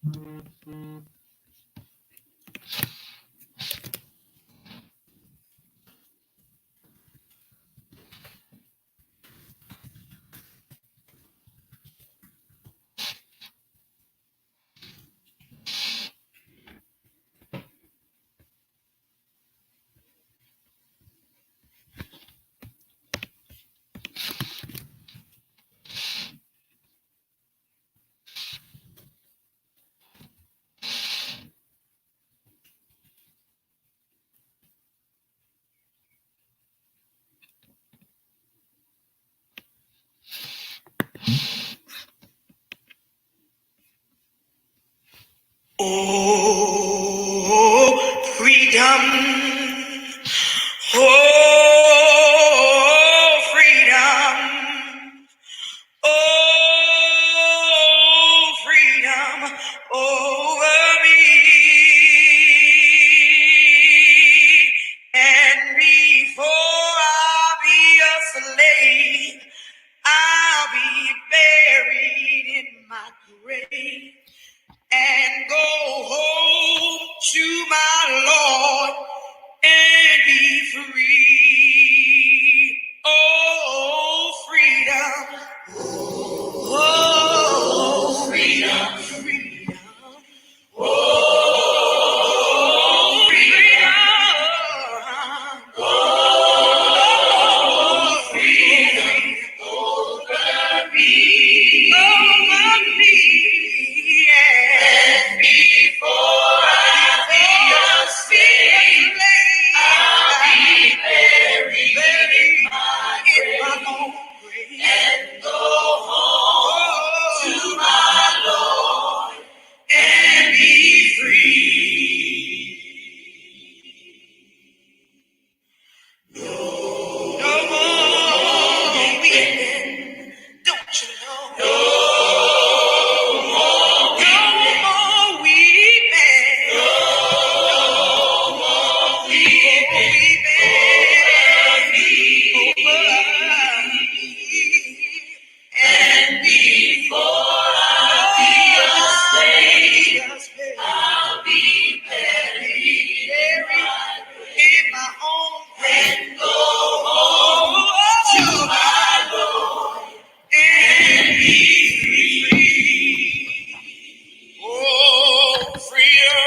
Oh, freedom. Oh, freedom. Oh, freedom over me. And before I'll be a slave, I'll be buried in my grave and go home to my Lord and be free. Oh, freedom. Oh, freedom. Freedom. Oh, freedom. Oh, freedom. Over me. Over me. Yeah. Before I be a slave, I'll be buried in my own grave and go home to my Lord and be free. No more weeping, don't you know? No more weeping. And before I be a slave, I'll be buried in my own and go home to my Lord and be free. Oh, freedom.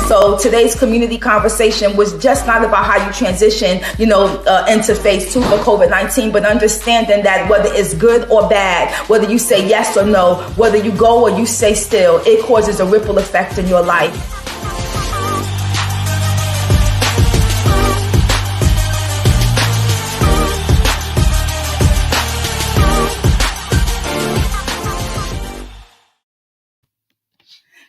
So today's community conversation was just not about how you transition, into phase 2 for COVID-19, but understanding that whether it's good or bad, whether you say yes or no, whether you go or you stay still, it causes a ripple effect in your life.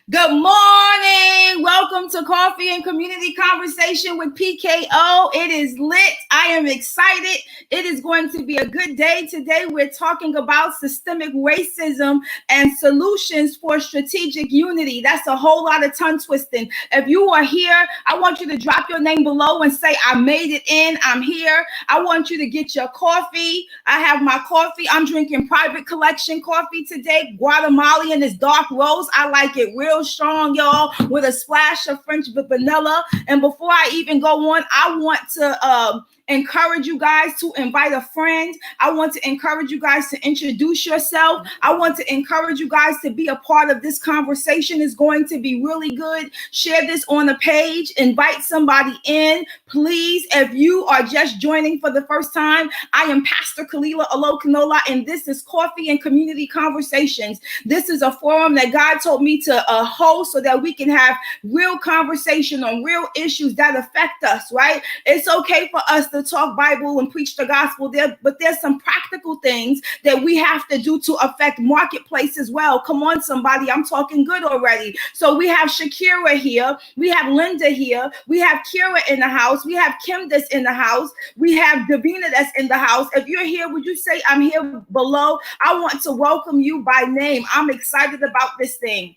Good morning. Welcome to Coffee and Community Conversation with PKO. It is lit. I am excited. It is going to be a good day. Today we're talking about systemic racism and solutions for strategic unity. That's a whole lot of tongue twisting. If you are here, I want you to drop your name below and say, I made it in. I'm here. I want you to get your coffee. I have my coffee. I'm drinking Private Collection coffee today. Guatemalan is dark roast. I like it real strong, y'all, with a splash of French vanilla. And before I even go on, I want to encourage you guys to invite a friend. I want to encourage you guys to introduce yourself. I want to encourage you guys to be a part of this conversation. It's going to be really good. Share this on the page. Invite somebody in. Please, if you are just joining for the first time, I am Pastor Kalila Alokanola, and this is Coffee and Community Conversations. This is a forum that God told me to host so that we can have real conversation on real issues that affect us, right? It's okay for us to talk Bible and preach the gospel there, but there's some practical things that we have to do to affect marketplace as well. Come on, somebody, I'm talking good already. So we have Shakira here, we have Linda here, we have Kira in the house, we have Kim that's in the house, we have Davina that's in the house. If you're here, would you say I'm here below? I want to welcome you by name. I'm excited about this thing.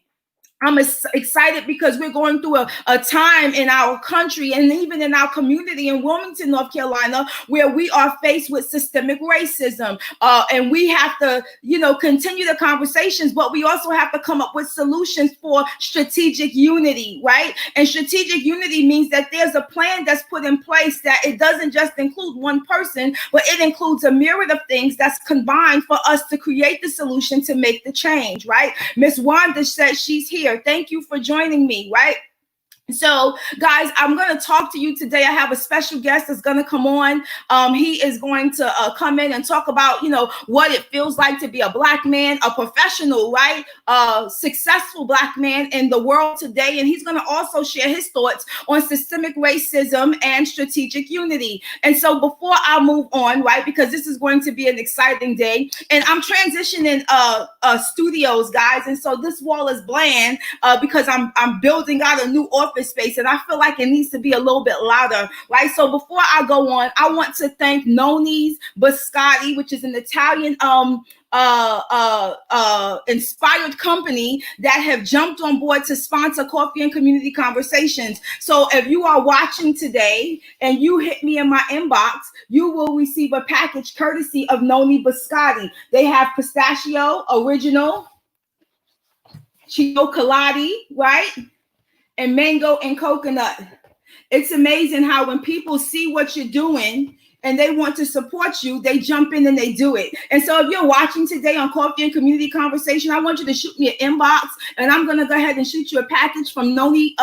I'm excited because we're going through a time in our country and even in our community in Wilmington, North Carolina, where we are faced with systemic racism. And we have to, continue the conversations, but we also have to come up with solutions for strategic unity, right? And strategic unity means that there's a plan that's put in place that it doesn't just include one person, but it includes a myriad of things that's combined for us to create the solution to make the change, right? Miss Wanda says she's here. Thank you for joining me, right? So, guys, I'm going to talk to you today. I have a special guest that's going to come on. He is going to come in and talk about, what it feels like to be a Black man, a professional, right? Successful Black man in the world today. And he's going to also share his thoughts on systemic racism and strategic unity. And so before I move on, right, because this is going to be an exciting day, and I'm transitioning studios, guys. And so this wall is bland because I'm building out a new office space, and I feel like it needs to be a little bit louder, right? So before I go on, I want to thank Noni Biscotti, which is an Italian inspired company that have jumped on board to sponsor Coffee and Community Conversations. So if you are watching today and you hit me in my inbox, you will receive a package courtesy of Noni Biscotti. They have pistachio, original, chocolate, right? And mango and coconut. It's amazing how when people see what you're doing and they want to support you, they jump in and they do it. And so if you're watching today on Coffee and Community Conversation, I want you to shoot me an inbox, and I'm going to go ahead and shoot you a package from Noni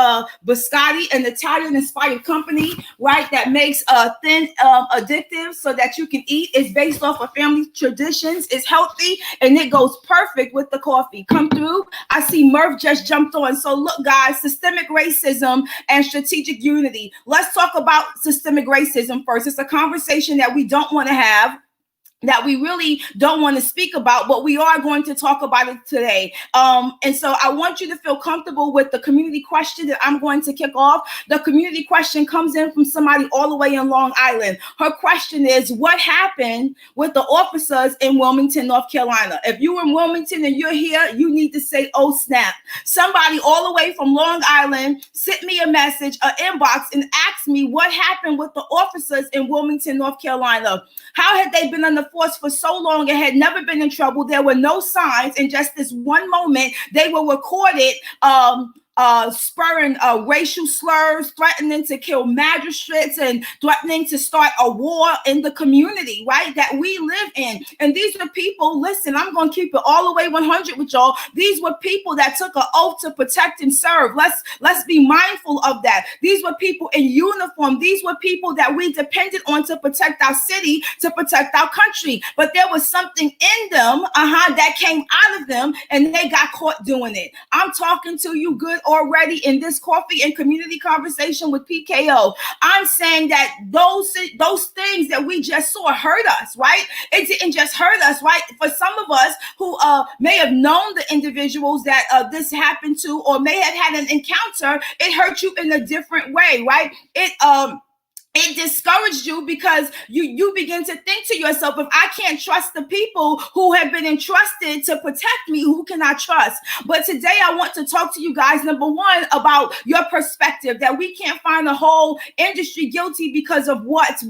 Biscotti, an Italian-inspired company, right, that makes thin addictive so that you can eat. It's based off of family traditions. It's healthy, and it goes perfect with the coffee. Come through. I see Murph just jumped on. So look, guys, systemic racism and strategic unity. Let's talk about systemic racism first. It's a conversation that we don't want to have, that we really don't want to speak about, but we are going to talk about it today. And so I want you to feel comfortable with the community question that I'm going to kick off. The community question comes in from somebody all the way in Long Island. Her question is, what happened with the officers in Wilmington, North Carolina? If you're in Wilmington and you're here, you need to say, oh, snap. Somebody all the way from Long Island sent me a message, an inbox, and asked me what happened with the officers in Wilmington, North Carolina. How had they been under force for so long and had never been in trouble? There were no signs, and just this one moment they were recorded spurring racial slurs, threatening to kill magistrates, and threatening to start a war in the community, right, that we live in. And these are people, listen, I'm going to keep it all the way 100 with y'all. These were people that took an oath to protect and serve. Let's be mindful of that. These were people in uniform. These were people that we depended on to protect our city, to protect our country. But there was something in them that came out of them, and they got caught doing it. I'm talking to you good already in this Coffee and Community Conversation with PKO. I'm saying that those things that we just saw hurt us, right? It didn't just hurt us, right? For some of us who may have known the individuals that this happened to, or may have had an encounter, it hurt you in a different way, right? It discouraged you because you begin to think to yourself, if I can't trust the people who have been entrusted to protect me, who can I trust? But today I want to talk to you guys, number one, about your perspective, that we can't find the whole industry guilty because of what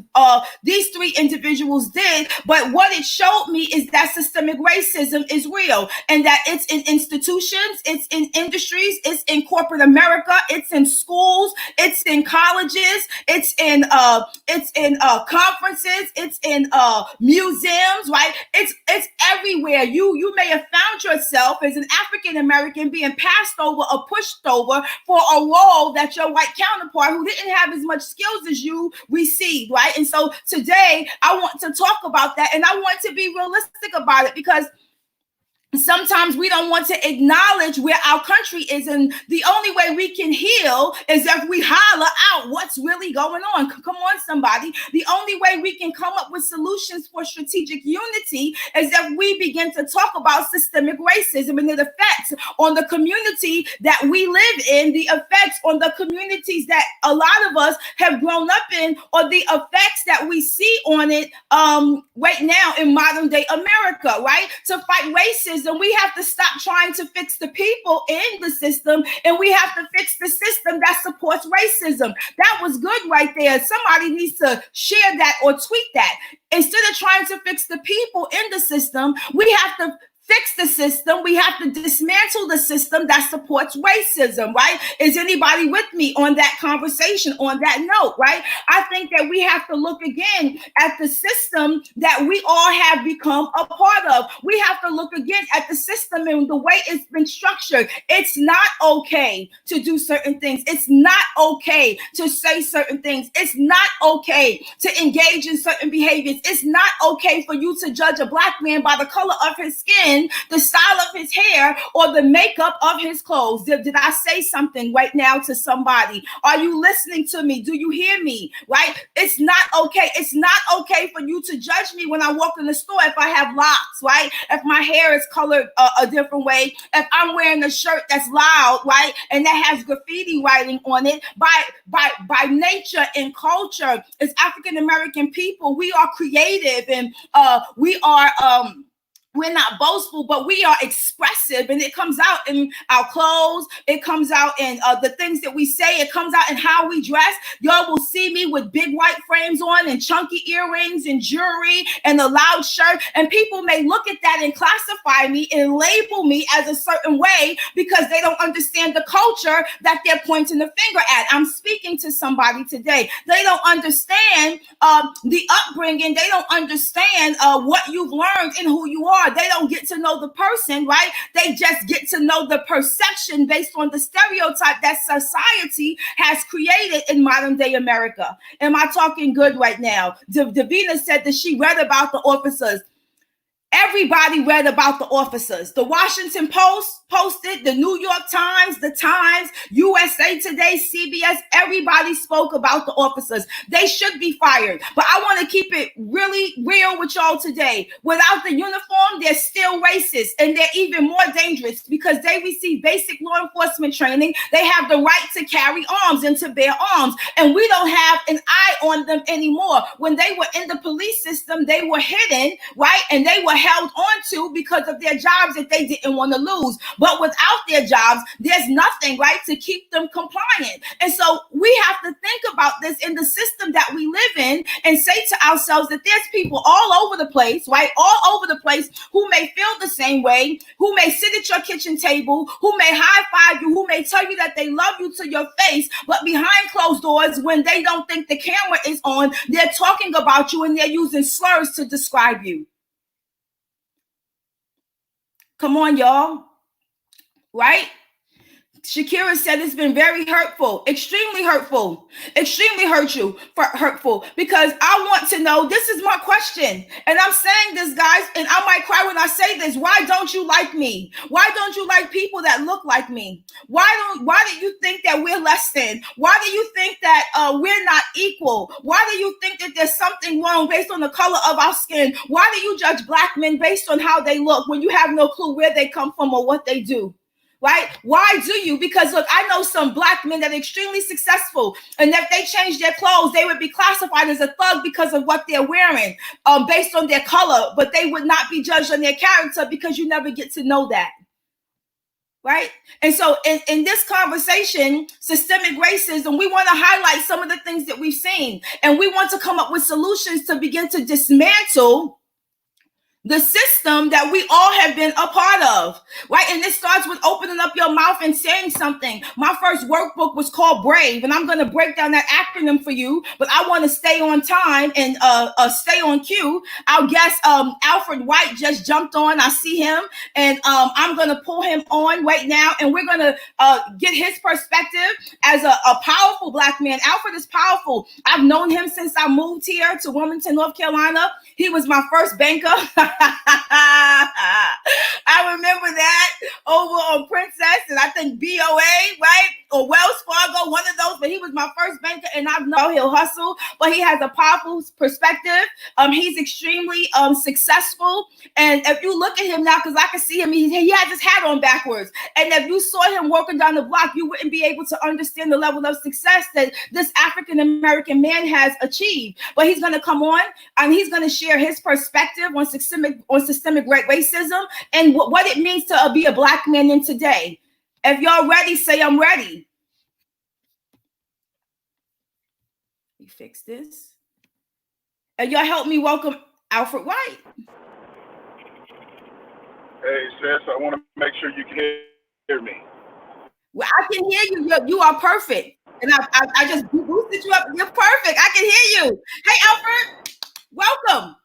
these three individuals did. But what it showed me is that systemic racism is real, and that it's in institutions, it's in industries, it's in corporate America, it's in schools, it's in colleges, it's in conferences, it's in museums, right? It's everywhere. You may have found yourself as an African American being passed over or pushed over for a role that your white counterpart, who didn't have as much skills as you, received, right? And so today I want to talk about that, and I want to be realistic about it, because sometimes we don't want to acknowledge where our country is, and the only way we can heal is if we holler out what's really going on. Come on, somebody. The only way we can come up with solutions for strategic unity is if we begin to talk about systemic racism and the effects on the community that we live in, the effects on the communities that a lot of us have grown up in, or the effects that we see on it right now in modern day America, right? To fight racism, racism, we have to stop trying to fix the people in the system, and we have to fix the system that supports racism. That was good right there. Somebody needs to share that or tweet that. Instead of trying to fix the people in the system, we have to fix the system. We have to dismantle the system that supports racism, right? Is anybody with me on that conversation, on that note, right? I think that we have to look again at the system that we all have become a part of. We have to look again at the system and the way it's been structured. It's not okay to do certain things. It's not okay to say certain things. It's not okay to engage in certain behaviors. It's not okay for you to judge a Black man by the color of his skin, the style of his hair, or the makeup of his clothes. Did I say something right now to somebody? Are you listening to me? Do you hear me? Right? It's not okay. It's not okay for you to judge me when I walk in the store if I have locks, right? If my hair is colored a different way, if I'm wearing a shirt that's loud, right, and that has graffiti writing on it. By nature and culture, as African American people, we are creative, and we are we're not boastful, but we are expressive, and it comes out in our clothes. It comes out in the things that we say. It comes out in how we dress. Y'all will see me with big white frames on and chunky earrings and jewelry and a loud shirt. And people may look at that and classify me and label me as a certain way because they don't understand the culture that they're pointing the finger at. I'm speaking to somebody today. They don't understand the upbringing. They don't understand what you've learned and who you are. They don't get to know the person, right? They just get to know the perception based on the stereotype that society has created in modern day America. Am I talking good right now? Davina said that she read about the officers. Everybody read about the officers. The Washington Post posted, the New York Times, the Times, USA Today, CBS, everybody spoke about the officers. They should be fired. But I want to keep it really real with y'all today. Without the uniform, they're still racist, and they're even more dangerous because they receive basic law enforcement training. They have the right to carry arms and to bear arms, and we don't have an eye on them anymore. When they were in the police system, they were hidden, right? And they were held on to because of their jobs that they didn't want to lose. But without their jobs, there's nothing, right, to keep them compliant. And so we have to think about this in the system that we live in and say to ourselves that there's people all over the place, right, all over the place who may feel the same way, who may sit at your kitchen table, who may high five you, who may tell you that they love you to your face, but behind closed doors, when they don't think the camera is on, they're talking about you and they're using slurs to describe you. Come on, y'all. Right? Shakira said it's been very hurtful, extremely hurtful, hurtful, because I want to know, this is my question. And I'm saying this, guys, and I might cry when I say this. Why don't you like me? Why don't you like people that look like me? Why do you think that we're less than? Why do you think that we're not equal? Why do you think that there's something wrong based on the color of our skin? Why do you judge Black men based on how they look when you have no clue where they come from or what they do? Right? Why do you? Because look, I know some Black men that are extremely successful, and if they change their clothes, they would be classified as a thug because of what they're wearing, based on their color, but they would not be judged on their character because you never get to know that. Right? And so in this conversation, systemic racism, we want to highlight some of the things that we've seen, and we want to come up with solutions to begin to dismantle the system that we all have been a part of, right? And this starts with opening up your mouth and saying something. My first workbook was called Brave, and I'm going to break down that acronym for you, but I want to stay on time and stay on cue. Our guest, Alfred White, just jumped on. I see him, and I'm going to pull him on right now, and we're going to get his perspective as a powerful Black man. Alfred is powerful. I've known him since I moved here to Wilmington, North Carolina. He was my first banker. I remember that over on Princess, and and I think BOA, right? Or Wells Fargo, one of those, but he was my first banker, and I know he'll hustle, but he has a powerful perspective. He's extremely successful. And if you look at him now, because I can see him, he has his hat on backwards. And if you saw him walking down the block, you wouldn't be able to understand the level of success that this African-American man has achieved. But he's going to come on and he's going to share his perspective on systemic racism and what it means to be a Black man in today. If y'all ready, say I'm ready. We fix this. And y'all help me welcome Alfred White. Hey, sis, I want to make sure you can hear me. Well, I can hear you. You are perfect. And I just boosted you up. You're perfect. I can hear you. Hey, Alfred, welcome.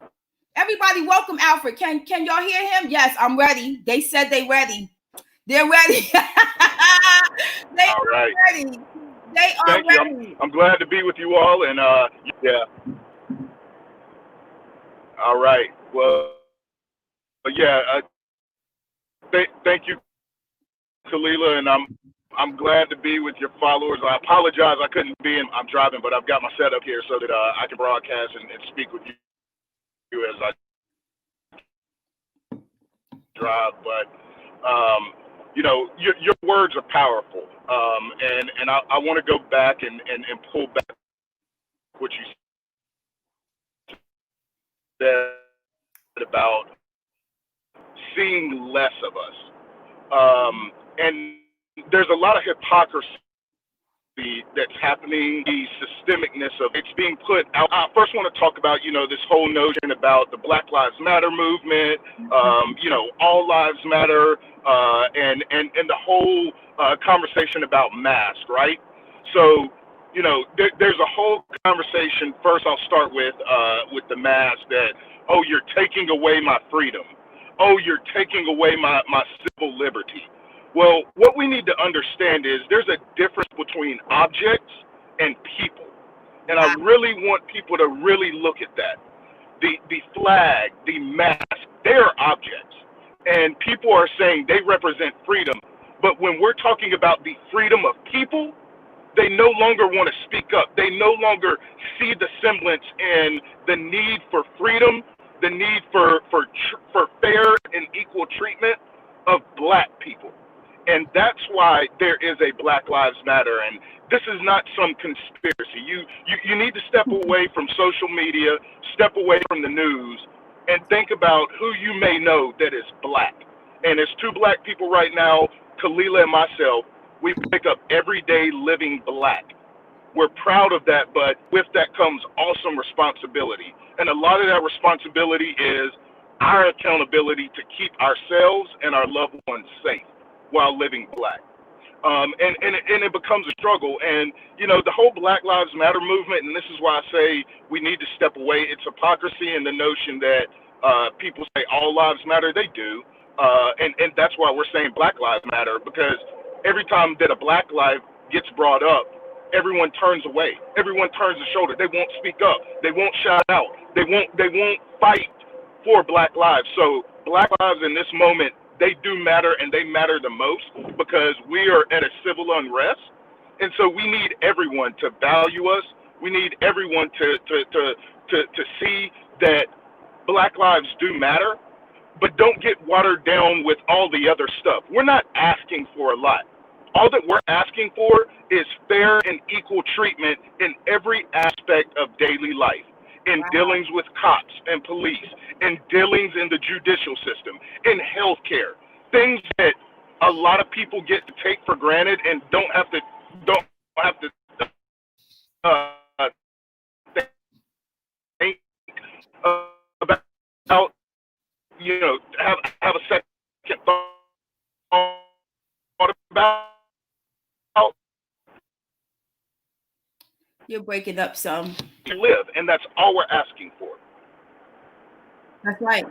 Everybody, welcome Alfred. Can y'all hear him? Yes, I'm ready. They said they ready. They're ready. They all are right. ready. They are Thank ready. you. I'm glad to be with you all. And yeah. All right. Well, yeah. Thank you, Kalila, and I'm glad to be with your followers. I apologize I couldn't be in. I'm driving, but I've got my setup here so that I can broadcast and speak with you as I drive. But you know, your words are powerful, and I want to go back and pull back what you said about seeing less of us, and there's a lot of hypocrisy that's happening, the systemicness of it's being put out. I first want to talk about, you know, this whole notion about the Black Lives Matter movement, you know, all lives matter, and the whole conversation about masks, right? So, you know, there's a whole conversation. First, I'll start with the mask that, oh, you're taking away my freedom. Oh, you're taking away my civil liberty. Well, what we need to understand is there's a difference between objects and people. And I really want people to really look at that. The flag, the mask, they're objects. And people are saying they represent freedom. But when we're talking about the freedom of people, they no longer want to speak up. They no longer see the semblance in the need for freedom, the need for fair and equal treatment of Black people. And that's why there is a Black Lives Matter. And this is not some conspiracy. You need to step away from social media, step away from the news, and think about who you may know that is Black. And it's two Black people right now, Kalila and myself. We wake up every day living Black. We're proud of that, but with that comes awesome responsibility. And a lot of that responsibility is our accountability to keep ourselves and our loved ones safe while living Black. And it becomes a struggle. And, you know, the whole Black Lives Matter movement, and this is why I say we need to step away. It's hypocrisy in the notion that people say all lives matter. They do. And that's why we're saying Black Lives Matter, because every time that a Black life gets brought up, everyone turns away. Everyone turns the shoulder. They won't speak up. They won't shout out. They won't fight for Black lives. So Black lives in this moment, they do matter, and they matter the most because we are at a civil unrest. And so we need everyone to value us. We need everyone to see that Black lives do matter, but don't get watered down with all the other stuff. We're not asking for a lot. All that we're asking for is fair and equal treatment in every aspect of daily life, in dealings with cops and police, in dealings in the judicial system, in healthcare, things that a lot of people get to take for granted and don't have to think about, you know, have a second thought about. You're breaking up some. To live, and that's all we're asking for. That's right.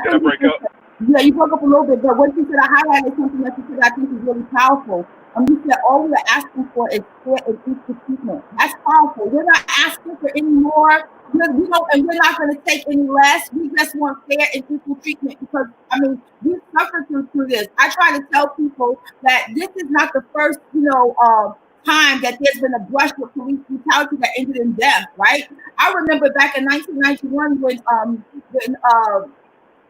Did I break up? Yeah, you broke up a little bit, but what you said, I highlighted something that you said I think is really powerful. You said all we're asking for is fair and equal treatment. That's powerful. We're not asking for any more. And we're not going to take any less. We just want fair and equal treatment because, I mean, we suffered through this. I try to tell people that this is not the first, time that there's been a brush with police brutality that ended in death, right? I remember back in 1991 when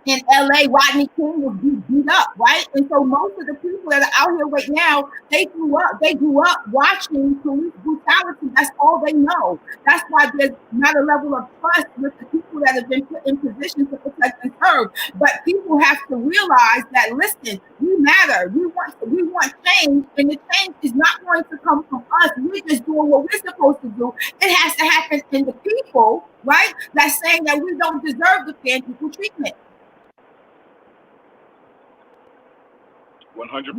in LA, Rodney King was beat up, right? And so most of the people that are out here right now, they grew up watching police brutality. That's all they know. That's why there's not a level of trust with the people that have been put in position to protect and serve. But people have to realize that, listen, we matter. We want change, and the change is not going to come from us. We're just doing what we're supposed to do. It has to happen in the people, right? That's saying that we don't deserve the fair and equal treatment. 100%,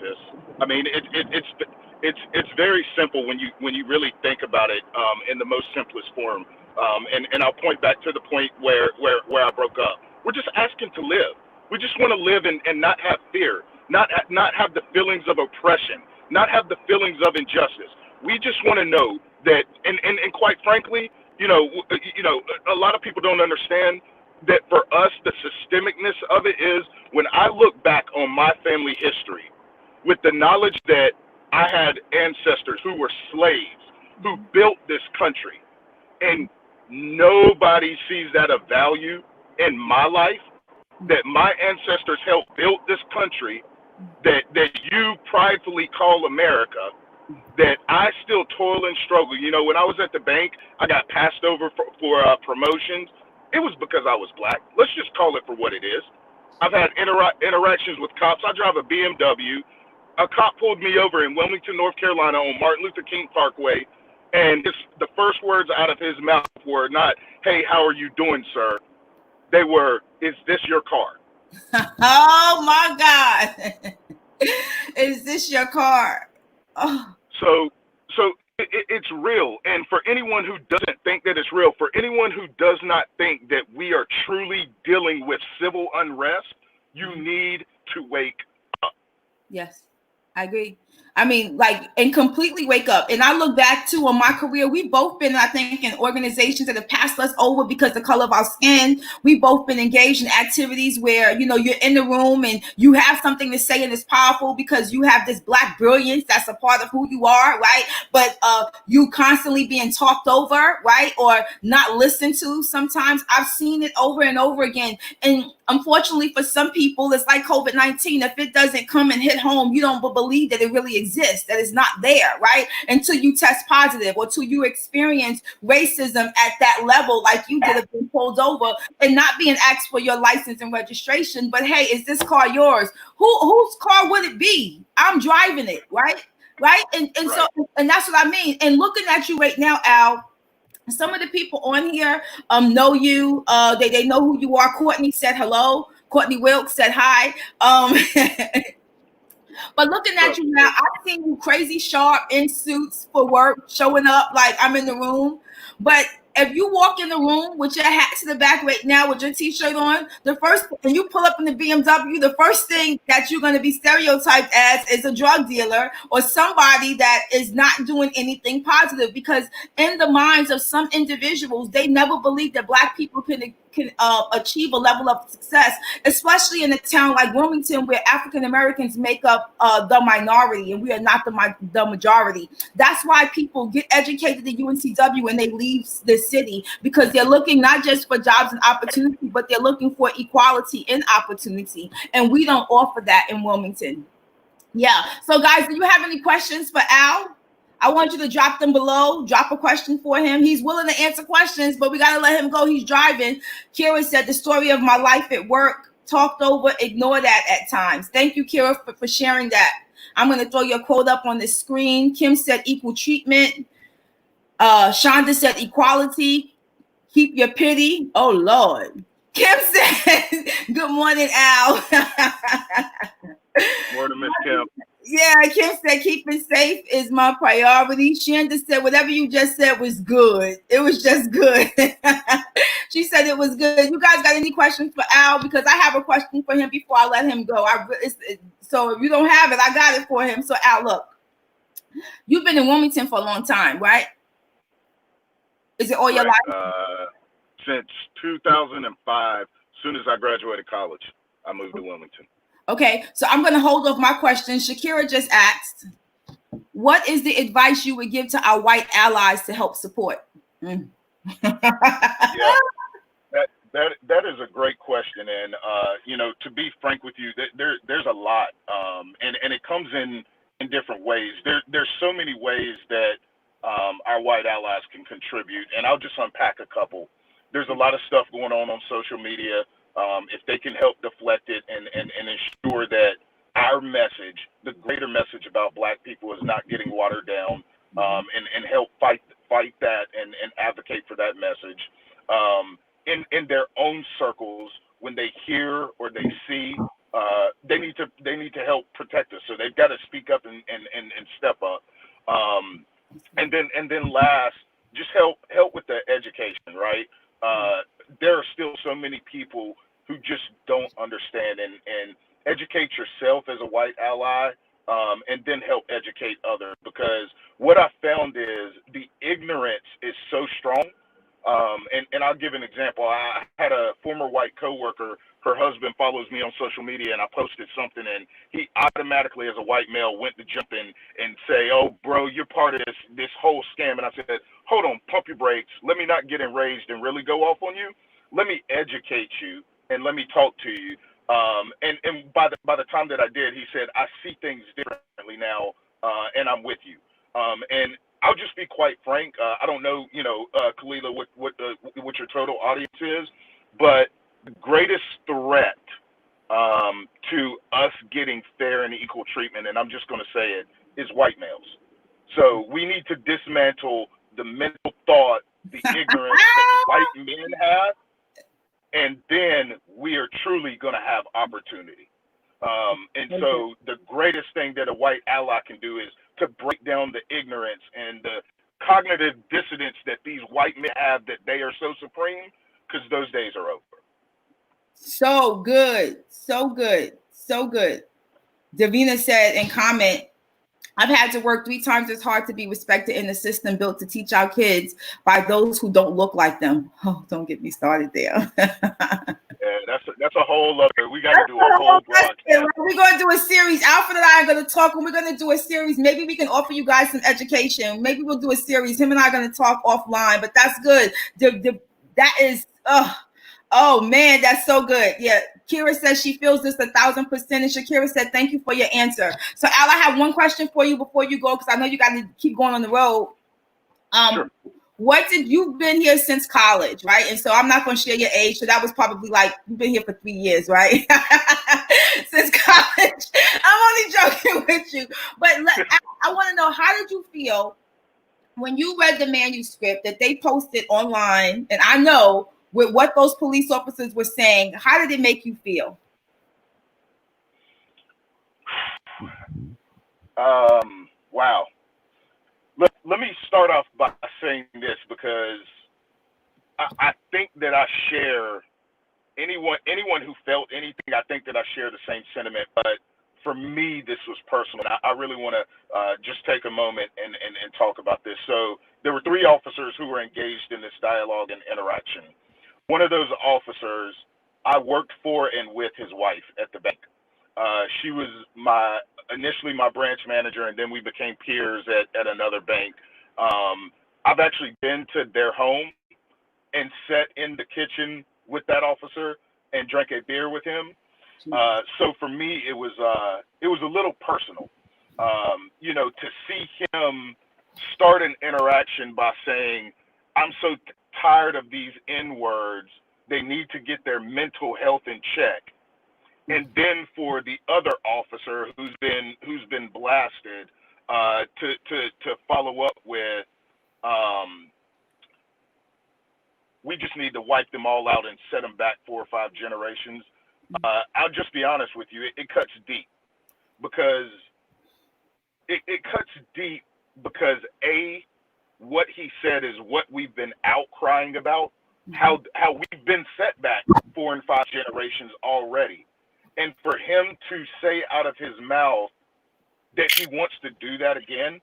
sis. I mean, it's very simple when you really think about it in the most simplest form. And I'll point back to the point where I broke up. We're just asking to live. We just want to live and not have fear, not have the feelings of oppression, not have the feelings of injustice. We just want to know that, and quite frankly, a lot of people don't understand that for us, the systemicness of it is when I look back on my family history with the knowledge that I had ancestors who were slaves, who built this country, and nobody sees that of value in my life, that my ancestors helped build this country that you pridefully call America, that I still toil and struggle. When I was at the bank, I got passed over for promotions. It was because I was black. Let's just call it for what it is. I've had interactions with cops. I drive a BMW. A cop pulled me over in Wilmington, North Carolina on Martin Luther King Parkway, and the first words out of his mouth were not, "Hey, how are you doing, sir?" They were, "Is this your car?" Oh, my God. Is this your car? Oh. So it's real. And for anyone who doesn't think that it's real, for anyone who does not think that we are truly dealing with civil unrest, you need to wake up. Yes, I agree. I mean, and completely wake up. And I look back too on my career. We've both been, I think, in organizations that have passed us over because the color of our skin. We've both been engaged in activities where, you're in the room and you have something to say and it's powerful because you have this black brilliance that's a part of who you are, right? But you constantly being talked over, right? Or not listened to sometimes. I've seen it over and over again. And unfortunately for some people, it's like COVID-19. If it doesn't come and hit home, you don't believe that it really exists, that it's not there, right? Until you test positive or until you experience racism at that level, like you did, have been pulled over and not being asked for your license and registration. But hey, is this car yours? Whose car would it be? I'm driving it, right? Right. And right. So, and that's what I mean. And looking at you right now, Al, some of the people on here know you. They know who you are. Courtney said hello. Courtney Wilkes said hi. But looking at you now, I've seen you crazy sharp in suits for work, showing up like I'm in the room. But if you walk in the room with your hat to the back right now with your t-shirt on, and you pull up in the BMW, the first thing that you're going to be stereotyped as is a drug dealer or somebody that is not doing anything positive, because in the minds of some individuals, they never believe that Black people can achieve a level of success, especially in a town like Wilmington where African Americans make up the minority and we are not the majority. That's why people get educated at UNCW and they leave the city, because they're looking not just for jobs and opportunity, but they're looking for equality in opportunity. And we don't offer that in Wilmington. Yeah. So guys, do you have any questions for Al? I want you to drop them below. Drop a question for him. He's willing to answer questions, but we got to let him go. He's driving. Kira said, the story of my life at work, talked over, ignore that at times. Thank you, Kira, for sharing that. I'm going to throw your quote up on the screen. Kim said equal treatment. Shonda said equality. Keep your pity. Oh, Lord. Kim said, good morning, Al. Morning, Miss Kim. Yeah, Kim said keeping safe is my priority. Shanda said whatever you just said was good. It was just good. She said it was good. You guys got any questions for Al? Because I have a question for him before I let him go. So if you don't have it, I got it for him. So Al, look, you've been in Wilmington for a long time, right? Is it all your life? Since 2005, as soon as I graduated college, I moved to Wilmington. Okay, so I'm going to hold off my question. Shakira just asked, what is the advice you would give to our white allies to help support? Yeah, that is a great question, and to be frank with you, there's a lot, and it comes in different ways. There's so many ways that our white allies can contribute, and I'll just unpack a couple. There's a lot of stuff going on social media. If they can help deflect it and ensure that our message, the greater message about Black people, is not getting watered down, and help fight that and advocate for that message. In their own circles, when they hear or they see, they need to help protect us. So they've got to speak up and step up. And then last, just help with the education, right? There are still so many people who just don't understand, and educate yourself as a white ally, and then help educate others, because what I found is the ignorance is so strong. And I'll give an example. I had a former white coworker. Her husband follows me on social media, and I posted something, and he automatically, as a white male, went to jump in and say, "Oh, bro, you're part of this whole scam." And I said, "Hold on, pump your brakes. Let me not get enraged and really go off on you. Let me educate you and let me talk to you." And by the time that I did, he said, "I see things differently now, and I'm with you." And I'll just be quite frank. I don't know, Kalila, what your total audience is, but the greatest threat to us getting fair and equal treatment, and I'm just going to say it, is white males. So we need to dismantle the mental thought, the ignorance that white men have, and then we are truly going to have opportunity. And so the greatest thing that a white ally can do is to break down the ignorance and the cognitive dissonance that these white men have, that they are so supreme, because those days are over. So good. So good. So good. Davina said in comment, I've had to work 3 times as hard to be respected in the system built to teach our kids by those who don't look like them. Oh, don't get me started there. Yeah, that's a whole other. We got to do a whole broadcast. We're going to do a series. Alfred and I are going to talk, and we're going to do a series. Maybe we can offer you guys some education. Maybe we'll do a series. Him and I are going to talk offline, but that's good. That is, oh man, that's so good. Yeah. Kira says she feels this 1,000%. And Shakira said, thank you for your answer. So Al, I have one question for you before you go, because I know you got to keep going on the road. Sure. You've been here since college, right? And so I'm not going to share your age. So that was probably like, you've been here for 3 years, right? Since college. I'm only joking with you. But I want to know, how did you feel when you read the manuscript that they posted online? And I know with what those police officers were saying, how did it make you feel? Wow. Let me start off by saying this, because I think that I share anyone who felt anything. I think that I share the same sentiment, but for me, this was personal. And I really want to just take a moment and talk about this. So there were 3 officers who were engaged in this dialogue and interaction. One of those officers, I worked for and with his wife at the bank. She was initially my branch manager, and then we became peers at another bank. I've actually been to their home and sat in the kitchen with that officer and drank a beer with him. So for me, it was a little personal, to see him start an interaction by saying, "I'm so tired of these N-words. They need to get their mental health in check." And then for the other officer who's been blasted, to follow up with, we just need to wipe them all out and set them back 4 or 5 generations. I'll just be honest with you, it cuts deep, because it cuts deep because what he said is what we've been outcrying about, how we've been set back 4 and 5 generations already. And for him to say out of his mouth that he wants to do that again,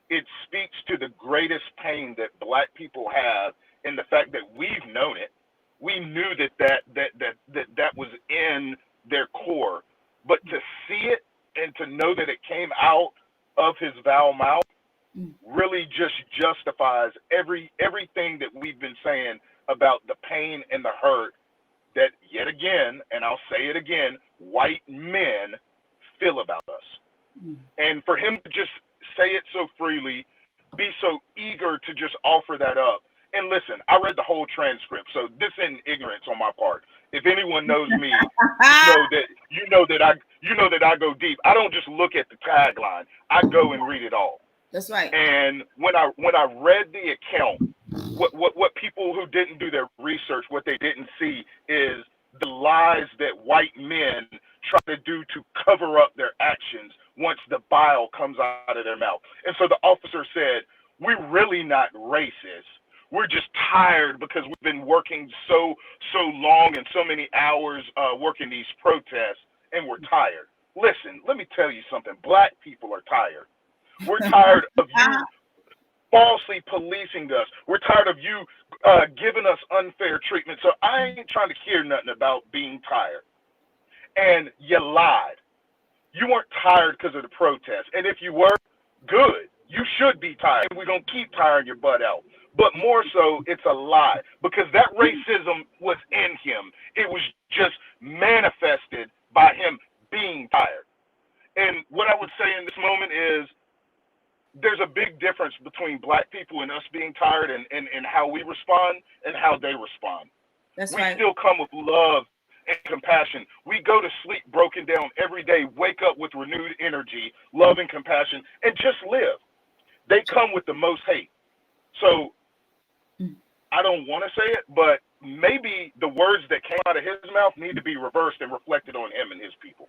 it speaks to the greatest pain that Black people have in the fact that we've known it. We knew that was in their core, but to see it and to know that it came out of his foul mouth really just justifies everything that we've been saying about the pain and the hurt that, yet again, and I'll say it again, white men feel about us. And for him to just say it so freely, be so eager to just offer that up. And listen, I read the whole transcript, so this isn't ignorance on my part. If anyone knows me, you know that I go deep. I don't just look at the tagline. I go and read it all. That's right. And when I read the account, what people who didn't do their research, what they didn't see is the lies that white men try to do to cover up their actions once the bile comes out of their mouth. And so the officer said, "We're really not racist. We're just tired because we've been working so long and so many hours working these protests, and we're tired." Listen, let me tell you something. Black people are tired. We're tired of you falsely policing us. We're tired of you giving us unfair treatment. So I ain't trying to hear nothing about being tired. And you lied. You weren't tired because of the protest. And if you were, good. You should be tired. We're going to keep tiring your butt out. But more so, it's a lie because that racism was in him. It was just manifested by him being tired. And what I would say in this moment is there's a big difference between Black people and us being tired and how we respond and how they respond. That's we right. still come with love and compassion. We go to sleep broken down every day, wake up with renewed energy, love and compassion, and just live. They come with the most hate. So I don't want to say it, but maybe the words that came out of his mouth need to be reversed and reflected on him and his people.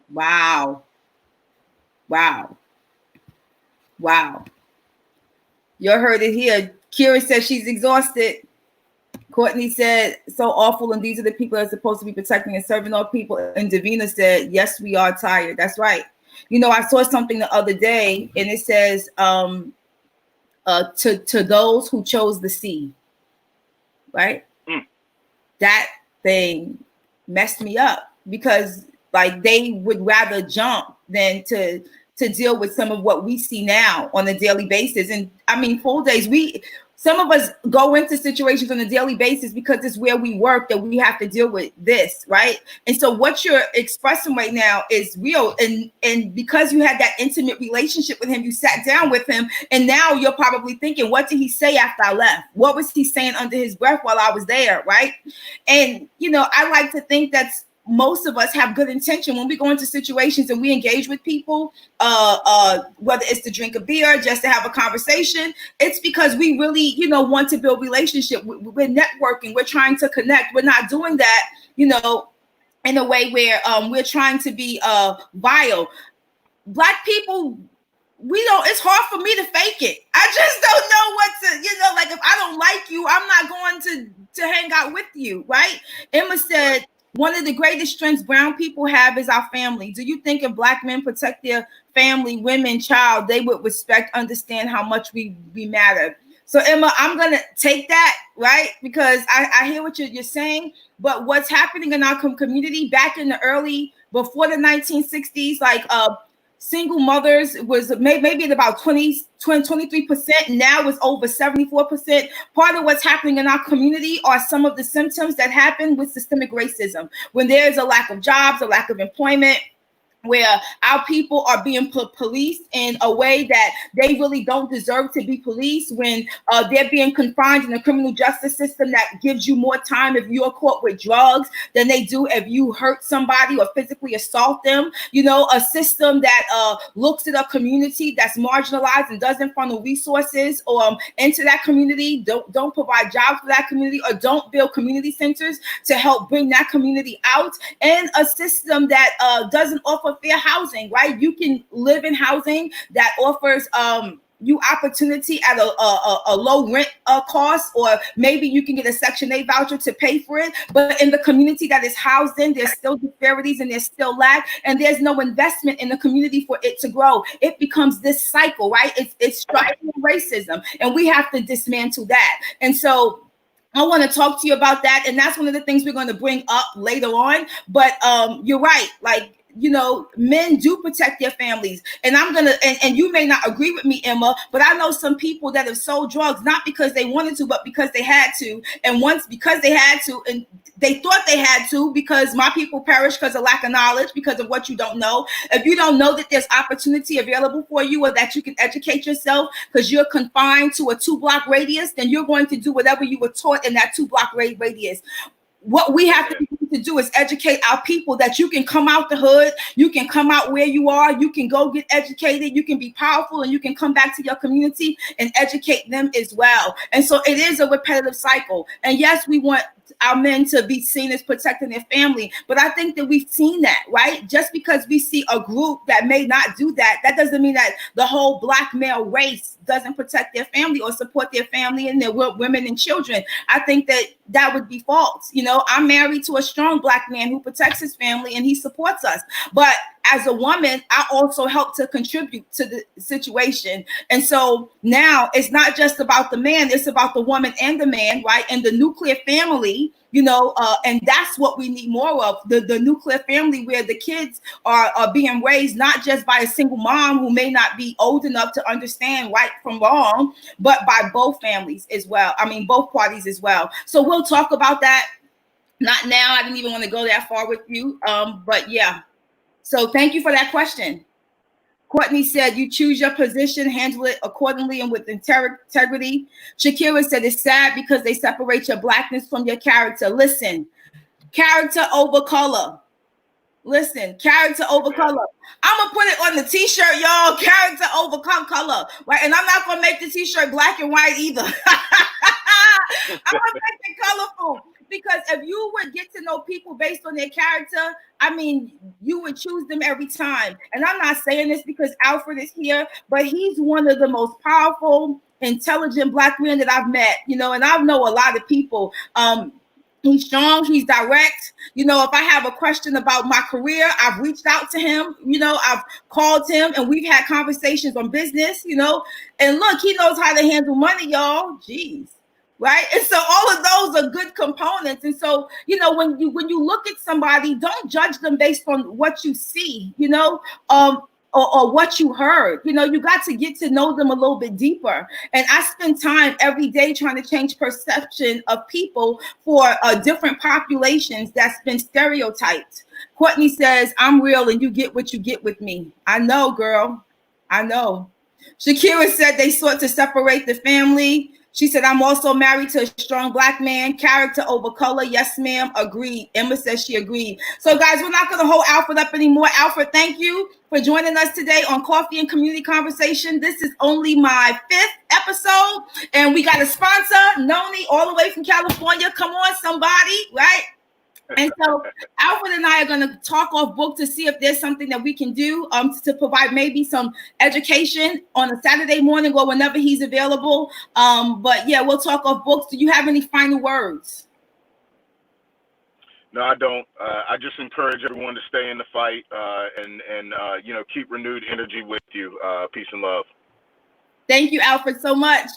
Wow. You heard it here. Kira says she's exhausted. Courtney said, so awful, and these are the people that are supposed to be protecting and serving all people. And Davina said, yes, we are tired. That's right. You know, I saw something the other day, and it says, to those who chose the sea, right? That thing messed me up because, like, they would rather jump than to deal with some of what we see now on a daily basis. And I mean, full days, some of us go into situations on a daily basis because it's where we work that we have to deal with this, right? And so what you're expressing right now is real. And because you had that intimate relationship with him, you sat down with him, and now you're probably thinking, what did he say after I left? What was he saying under his breath while I was there, right? And, you know, I like to think that's most of us have good intention when we go into situations and we engage with people, whether it's to drink a beer, just to have a conversation. It's because we really, you know, want to build relationship. We're networking. We're trying to connect. We're not doing that, you know, in a way where we're trying to be vile. Black people, it's hard for me to fake it. I just don't know what to, you know, like if I don't like you, I'm not going to hang out with you, right? Emma said, one of the greatest strengths brown people have is our family. Do you think if Black men protect their family, women, child, they would respect, understand how much we matter? So Emma, I'm going to take that, right? Because I hear what you're saying, but what's happening in our community back in the before the 1960s, like single mothers was maybe at about 23%. Now it's over 74%. Part of what's happening in our community are some of the symptoms that happen with systemic racism. When there's a lack of jobs, a lack of employment, where our people are being policed in a way that they really don't deserve to be policed, when they're being confined in the criminal justice system that gives you more time if you're caught with drugs than they do if you hurt somebody or physically assault them. You know, a system that looks at a community that's marginalized and doesn't funnel resources into that community, don't provide jobs for that community, or don't build community centers to help bring that community out, and a system that doesn't offer offer fair housing, right? You can live in housing that offers you opportunity at a low rent cost, or maybe you can get a Section 8 voucher to pay for it. But in the community that is housed in, there's still disparities and there's still lack, and there's no investment in the community for it to grow. It becomes this cycle, right? It's striking racism, and we have to dismantle that. And so I want to talk to you about that, and that's one of the things we're going to bring up later on. But you're right, like, you know, men do protect their families. And I'm going to, and you may not agree with me, Emma, but I know some people that have sold drugs, not because they wanted to, but because they had to. And once, because they had to, and they thought they had to, because my people perish because of lack of knowledge, because of what you don't know. If you don't know that there's opportunity available for you, or that you can educate yourself because you're confined to a 2-block radius, then you're going to do whatever you were taught in that 2-block radius. What we have to do is educate our people that you can come out the hood, you can come out where you are, you can go get educated, you can be powerful, and you can come back to your community and educate them as well. And so it is a repetitive cycle. And yes, we want our men to be seen as protecting their family, but I think that we've seen that, right? Just because we see a group that may not do that, that doesn't mean that the whole Black male race doesn't protect their family or support their family and their women and children. I think that that would be false. You know, I'm married to a strong Black man who protects his family and he supports us. But as a woman, I also help to contribute to the situation. And so now it's not just about the man, it's about the woman and the man, right? And the nuclear family, you know, and that's what we need more of, the nuclear family, where the kids are being raised not just by a single mom who may not be old enough to understand right from wrong, but by both families as well. I mean, both parties as well. So we'll talk about that. Not now. I didn't even want to go that far with you. But yeah. So thank you for that question. Courtney said, you choose your position, handle it accordingly and with integrity. Shakira said, it's sad because they separate your Blackness from your character. Listen, character over color. Listen, character over color. I'm going to put it on the t-shirt, y'all. Character over color. Right? And I'm not going to make the t-shirt black and white either. I'm going to make it colorful. Because if you would get to know people based on their character, I mean, you would choose them every time. And I'm not saying this because Alfred is here, but he's one of the most powerful, intelligent Black men that I've met, you know, and I know a lot of people. He's strong, he's direct. You know, if I have a question about my career, I've reached out to him, you know, I've called him and we've had conversations on business, you know, and look, he knows how to handle money, y'all. Jeez. Right. And so all of those are good components. And so, you know, when you look at somebody, don't judge them based on what you see, you know, or what you heard. You know, you got to get to know them a little bit deeper. And I spend time every day trying to change perception of people for different populations that's been stereotyped. Courtney says, I'm real and you get what you get with me. I know, girl. I know. Shakira said they sought to separate the family. She said, I'm also married to a strong Black man, character over color. Yes, ma'am. Agreed. Emma says she agreed. So, guys, we're not going to hold Alfred up anymore. Alfred, thank you for joining us today on Coffee and Community Conversation. This is only my 5th episode, and we got a sponsor, Noni, all the way from California. Come on, somebody, right? And so Alfred and I are going to talk off book to see if there's something that we can do to provide maybe some education on a Saturday morning or whenever he's available. But yeah, we'll talk off books. Do you have any final words? No, I don't. I just encourage everyone to stay in the fight and you know, keep renewed energy with you. Peace and love. Thank you, Alfred, so much.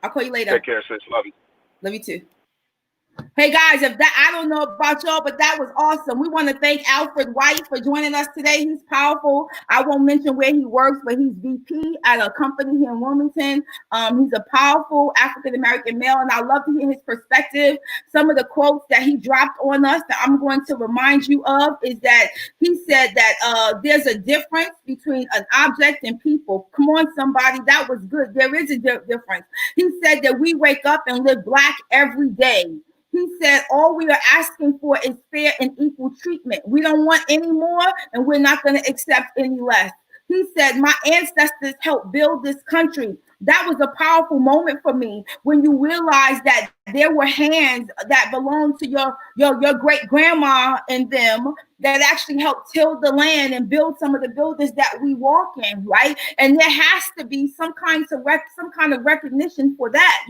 I'll call you later. Take care, sis. Love you. Love you too. Hey guys, if that, I don't know about y'all, but that was awesome. We want to thank Alfred White for joining us today. He's powerful. I won't mention where he works, but he's VP at a company here in Wilmington. He's a powerful African-American male, and I love to hear his perspective. Some of the quotes that he dropped on us that I'm going to remind you of is that he said that there's a difference between an object and people. Come on, somebody, that was good. There is a difference. He said that we wake up and live Black every day. He said, all we are asking for is fair and equal treatment. We don't want any more, and we're not going to accept any less. He said, my ancestors helped build this country. that was a powerful moment for me when you realize that there were hands that belonged to your great grandma and them that actually helped till the land and build some of the buildings that we walk in, right? And there has to be some kind of recognition for that,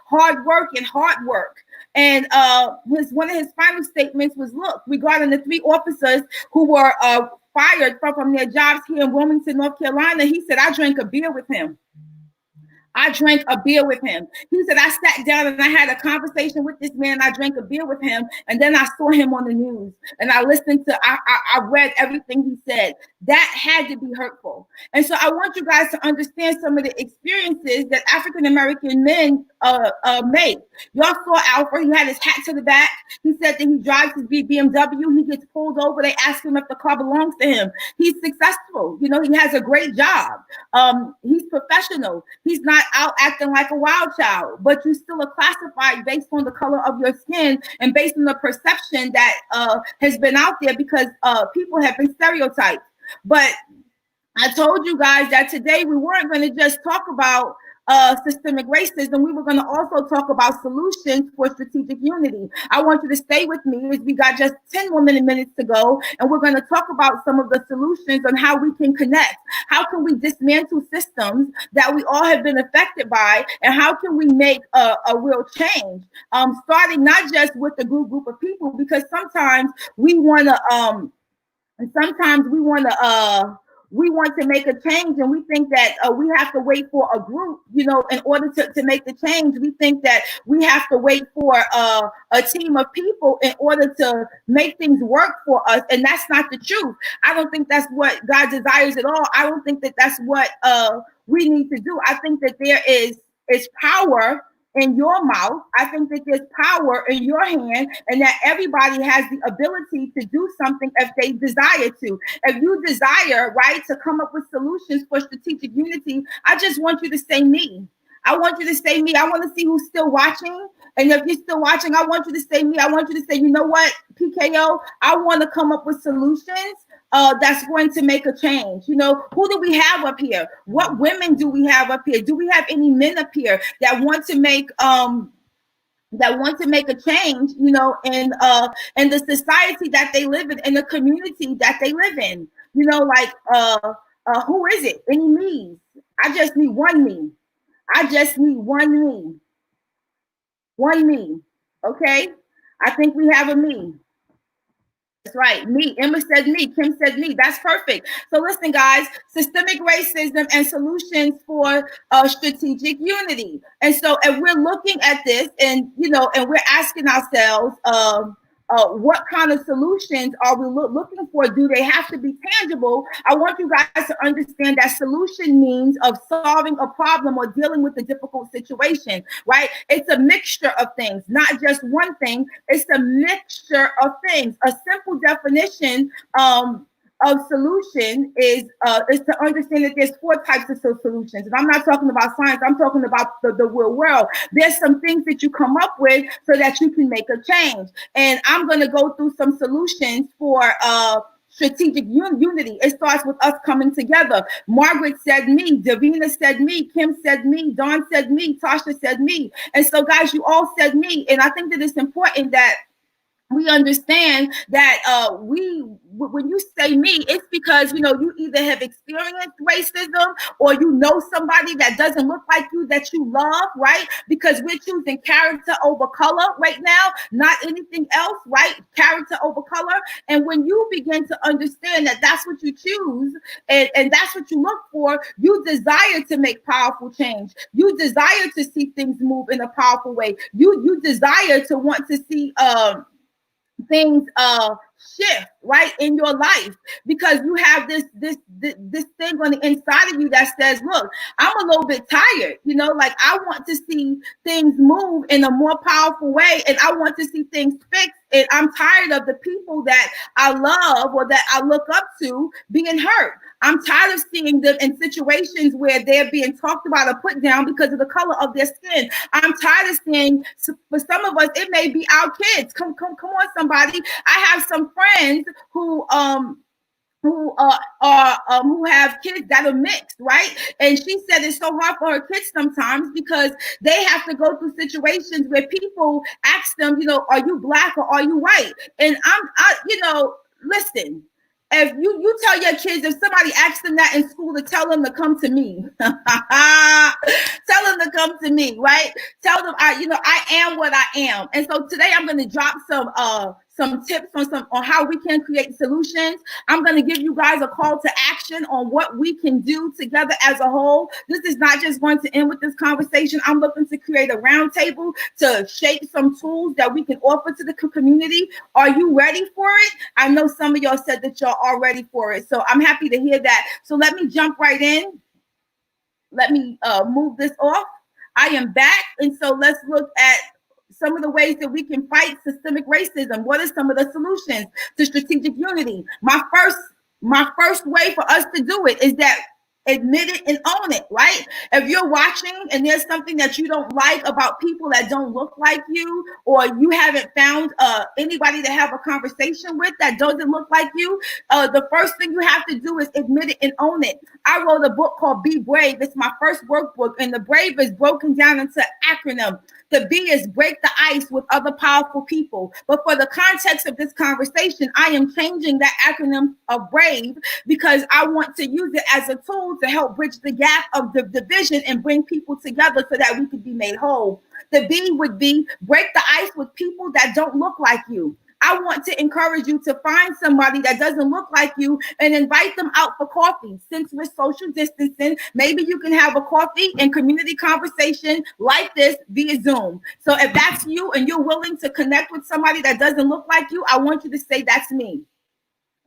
hard work and hard work. And one of his final statements was, look, regarding the 3 officers who were fired from their jobs here in Wilmington, North Carolina, he said, I drank a beer with him. I drank a beer with him. He said, I sat down and I had a conversation with this man. I drank a beer with him. And then I saw him on the news and I read everything he said. That had to be hurtful. And so I want you guys to understand some of the experiences that African-American men make. Y'all saw Alfred. He had his hat to the back. He said that he drives his BMW. He gets pulled over. They ask him if the car belongs to him. He's successful. He has a great job. He's professional. He's not out acting like a wild child, but you still are classified based on the color of your skin and based on the perception that has been out there because people have been stereotyped. But I told you guys that today we weren't going to just talk about systemic racism. We were going to also talk about solutions for strategic unity. I want you to stay with me as we got just 10 more minutes to go, and we're going to talk about some of the solutions on how we can connect. How can we dismantle systems that we all have been affected by, and how can we make a real change? Starting not just with the group of people, because sometimes we want to we want to make a change, and we think that we have to wait for a group, in order to make the change. We think that we have to wait for a team of people in order to make things work for us, and that's not the truth. I don't think that's what God desires at all. I don't think that that's what we need to do. I think that there is power in your mouth. I think that there's power in your hand, and that everybody has the ability to do something if they desire to. If you desire, right, to come up with solutions for strategic unity, I just want you to say me. I want you to say me. I want to see who's still watching. And if you're still watching, I want you to say me. I want you to say, you know what, PKO, I want to come up with solutions that's going to make a change. Who do we have up here? What women do we have up here? Do we have any men up here that want to make a change, in the society that they live in the community that they live in? Who is it? Any me's? I just need one me. I just need one me. One me. Okay? I think we have a me. That's right. Me. Emma said me. Kim said me. That's perfect. So listen, guys, systemic racism and solutions for strategic unity. And so, and we're looking at this and we're asking ourselves, what kind of solutions are we looking for? Do they have to be tangible? I want you guys to understand that solution means of solving a problem or dealing with a difficult situation, right? It's a mixture of things, not just one thing. It's a mixture of things. A simple definition of solution is to understand that there's 4 types of solutions. And I'm not talking about science. I'm talking about the real world. There's some things that you come up with so that you can make a change. And I'm going to go through some solutions for strategic unity. It starts with us coming together. Margaret said me. Davina said me. Kim said me. Dawn said me. Tasha said me. And so, guys, you all said me. And I think that it's important that we understand that when you say me, it's because, you either have experienced racism or somebody that doesn't look like you that you love, right? Because we're choosing character over color right now, not anything else, right? Character over color. And when you begin to understand that that's what you choose and that's what you look for, you desire to make powerful change. You desire to see things move in a powerful way. You desire to want to see things shift right in your life, because you have this thing on the inside of you that says, look, I'm a little bit tired, I want to see things move in a more powerful way, and I want to see things fixed, and I'm tired of the people that I love or that I look up to being hurt. I'm tired of seeing them in situations where they're being talked about or put down because of the color of their skin. I'm tired of seeing, for some of us, it may be our kids. Come on, somebody. I have some friends who who have kids that are mixed, right? And she said it's so hard for her kids sometimes because they have to go through situations where people ask them, are you black or are you white? And listen. If you tell your kids, if somebody asks them that in school, to tell them to come to me. Tell them to come to me, right? Tell them I am what I am. And so today I'm going to drop some tips on how we can create solutions. I'm going to give you guys a call to action on what we can do together as a whole. This is not just going to end with this conversation. I'm looking to create a roundtable to shape some tools that we can offer to the community. Are you ready for it? I know some of y'all said that y'all are ready for it. So I'm happy to hear that. So let me jump right in. Let me move this off. I am back. And so let's look at some of the ways that we can fight systemic racism. What are some of the solutions to strategic unity? My first way for us to do it is that admit it and own it, right? If you're watching and there's something that you don't like about people that don't look like you, or you haven't found anybody to have a conversation with that doesn't look like you, the first thing you have to do is admit it and own it. I wrote a book called Be Brave. It's my first workbook, and the BRAVE is broken down into acronym. The B is break the ice with other powerful people. But for the context of this conversation, I am changing that acronym of BRAVE because I want to use it as a tool to help bridge the gap of the division and bring people together so that we could be made whole. The B would be break the ice with people that don't look like you. I want to encourage you to find somebody that doesn't look like you and invite them out for coffee. Since we're social distancing, maybe you can have a coffee and community conversation like this via Zoom. So if that's you and you're willing to connect with somebody that doesn't look like you, I want you to say, that's me.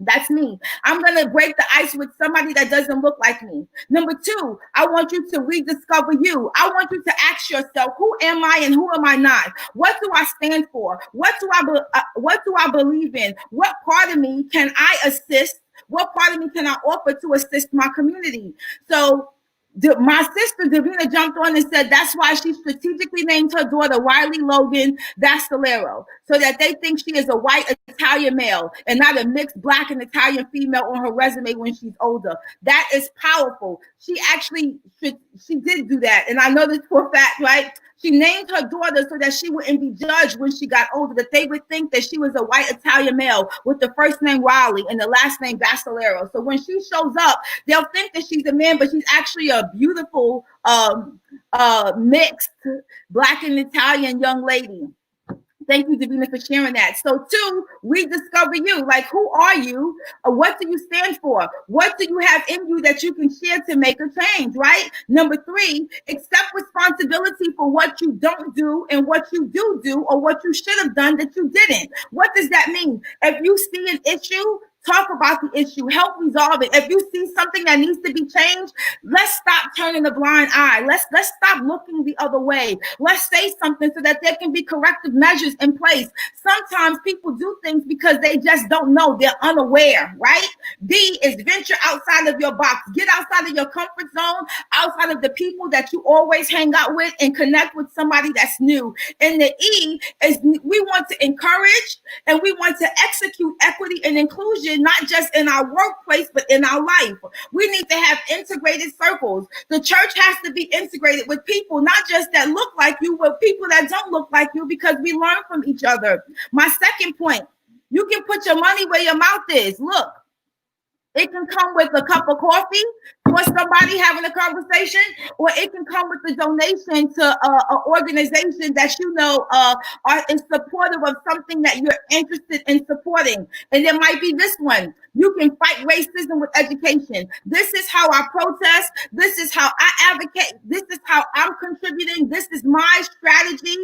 That's me. I'm going to break the ice with somebody that doesn't look like me. Number two, I want you to rediscover you. I want you to ask yourself, who am I and who am I not? What do I stand for? What do I believe in? What part of me can I assist? What part of me can I offer to assist my community? So my sister Davina jumped on and said that's why she strategically named her daughter Riley Logan Bastolero, so that they think she is a white Italian male and not a mixed black and Italian female on her resume when she's older. That is powerful. She did do that, and I know this for a fact, right? She named her daughter so that she wouldn't be judged when she got older, that they would think that she was a white Italian male with the first name Riley and the last name Bastolero. So when she shows up, they'll think that she's a man, but she's actually a beautiful mixed black and Italian young lady. Thank you, Davina, for sharing that. So two, rediscover you. Like, who are you? What do you stand for? What do you have in you that you can share to make a change, right? Number three, accept responsibility for what you don't do and what you do or what you should have done that you didn't. What does that mean? If you see an issue, talk about the issue, help resolve it. If you see something that needs to be changed, let's stop turning a blind eye. Let's stop looking the other way. Let's say something so that there can be corrective measures in place. Sometimes people do things because they just don't know. They're unaware, right? B is venture outside of your box. Get outside of your comfort zone, outside of the people that you always hang out with, and connect with somebody that's new. And the E is we want to encourage and we want to execute equity and inclusion, not just in our workplace, but in our life. We need to have integrated circles. The church has to be integrated with people, not just that look like you, but people that don't look like you, because we learn from each other. My second point, you can put your money where your mouth is. Look, it can come with a cup of coffee for somebody having a conversation, or it can come with a donation to an organization that you know is supportive of something that you're interested in supporting. And there might be this one. You can fight racism with education. This is how I protest. This is how I advocate. This is how I'm contributing. This is my strategy.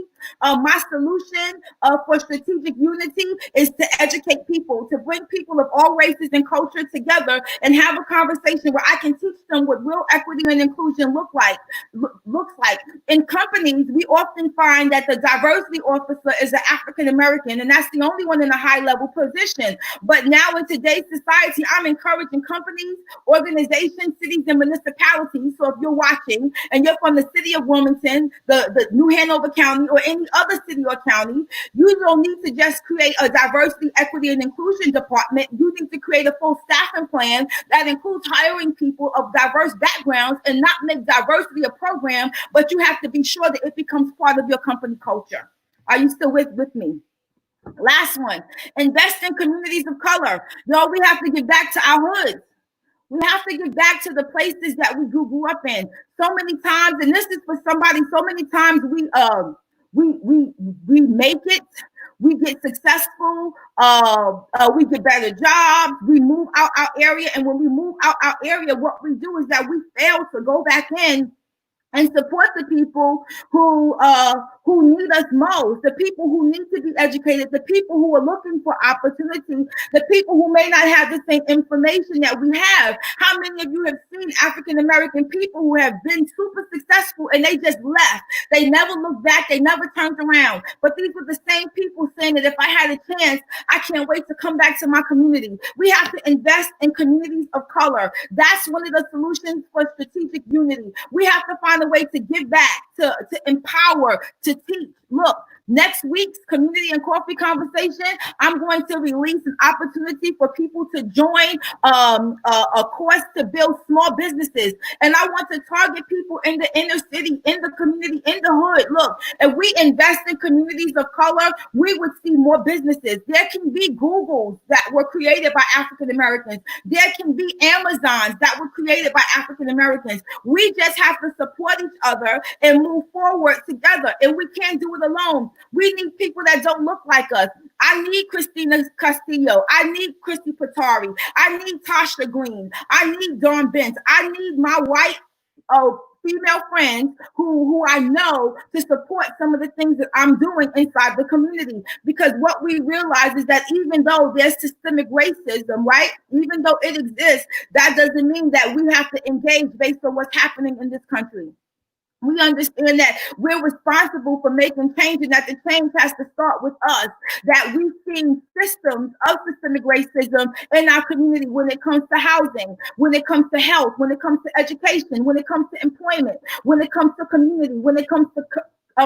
My solution for strategic unity is to educate people, to bring people of all races and culture together and have a conversation where I can teach them what real equity and inclusion looks like. In companies, we often find that the diversity officer is an African American, and that's the only one in a high level position. But now in today's society, I'm encouraging companies, organizations, cities, and municipalities. So if you're watching and you're from the city of Wilmington, the New Hanover County, or any other city or county, you don't need to just create a diversity, equity, and inclusion department. You need to create a full staffing plan that includes hiring people of diverse backgrounds and not make diversity a program, but you have to be sure that it becomes part of your company culture. Are you still with me? Last one, invest in communities of color. Y'all, we have to get back to our hoods. We have to get back to the places that we grew up in. So many times, and this is for somebody, so many times we make it, we get successful, we get better jobs, we move out our area, and when we move out our area, what we do is that we fail to go back in and support the people who need us most, the people who need to be educated, the people who are looking for opportunity, the people who may not have the same information that we have. How many of you have seen African American people who have been super successful and they just left? They never looked back, they never turned around. But these were the same people saying that if I had a chance, I can't wait to come back to my community. We have to invest in communities of color. That's one of the solutions for strategic unity. We have to find a way to give back, to empower, to teach. Look, next week's Community and Coffee Conversation, I'm going to release an opportunity for people to join a course to build small businesses. And I want to target people in the inner city, in the community, in the hood. Look, if we invest in communities of color, we would see more businesses. There can be Googles that were created by African Americans. There can be Amazons that were created by African Americans. We just have to support each other and move forward together. And we can't do it alone. We need people that don't look like us. I need Christina Castillo. I need Christy Patari. I need Tasha Green. I need Dawn Bent. I need my white female friends who I know to support some of the things that I'm doing inside the community. Because what we realize is that even though there's systemic racism, right? Even though it exists, that doesn't mean that we have to engage based on what's happening in this country. We understand that we're responsible for making change and that the change has to start with us, that we've seen systems of systemic racism in our community when it comes to housing, when it comes to health, when it comes to education, when it comes to employment, when it comes to community, when it comes to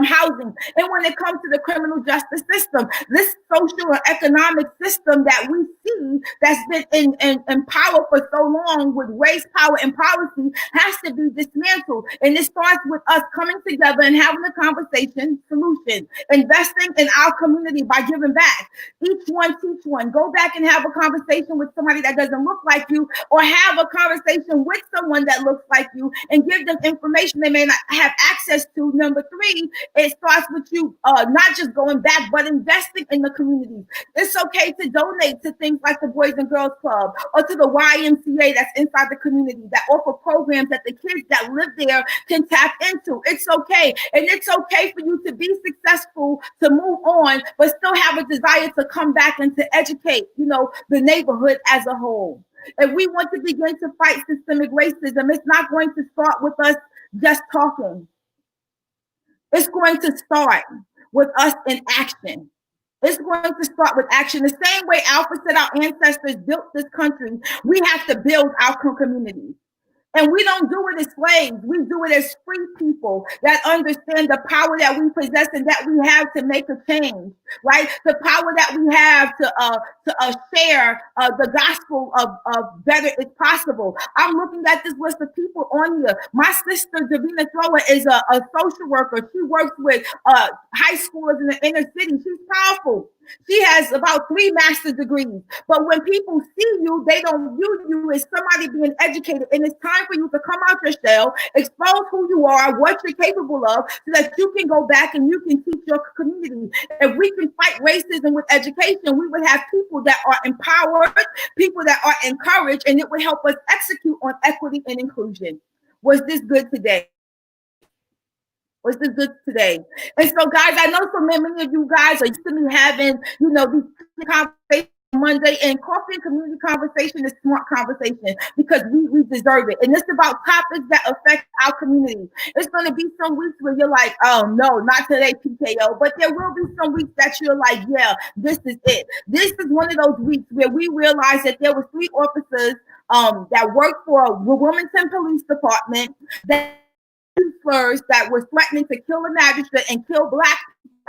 housing, and when it comes to the criminal justice system. This social and economic system that we see that's been in power for so long with race, power, and policy has to be dismantled. And it starts with us coming together and having a conversation solution, investing in our community by giving back. Each one teach one. Go back and have a conversation with somebody that doesn't look like you, or have a conversation with someone that looks like you and give them information they may not have access to. Number three, it starts with you not just going back, but investing in the community. It's okay to donate to things like the Boys and Girls Club or to the YMCA that's inside the community that offer programs that the kids that live there can tap into. It's okay. And it's okay for you to be successful, to move on, but still have a desire to come back and to educate, the neighborhood as a whole. If we want to begin to fight systemic racism, it's not going to start with us just talking. It's going to start with us in action. It's going to start with action. The same way Alpha said our ancestors built this country, we have to build our communities. And we don't do it as slaves. We do it as free people that understand the power that we possess and that we have to make a change, right? The power that we have to share the gospel of better is possible. I'm looking at this list of people on here. My sister, Davina Thrower, is a social worker. She works with high schoolers in the inner city. She's powerful. She has about 3 master's degrees. But when people see you, they don't view you as somebody being educated. And it's time for you to come out your shell, expose who you are, what you're capable of, so that you can go back and you can teach your community. If we can fight racism with education, we would have people that are empowered, people that are encouraged, and it would help us execute on equity and inclusion. Was this good today? Was this good today? And so, guys, I know so many of you guys are used to me having, these conversations Monday, and coffee and community conversation is smart conversation because we deserve it. And it's about topics that affect our community. It's going to be some weeks where you're like, oh no, not today, PKO. But there will be some weeks that you're like, yeah, this is it. This is one of those weeks where we realized that there were 3 officers that worked for the Wilmington Police Department that was threatening to kill a magistrate and kill Black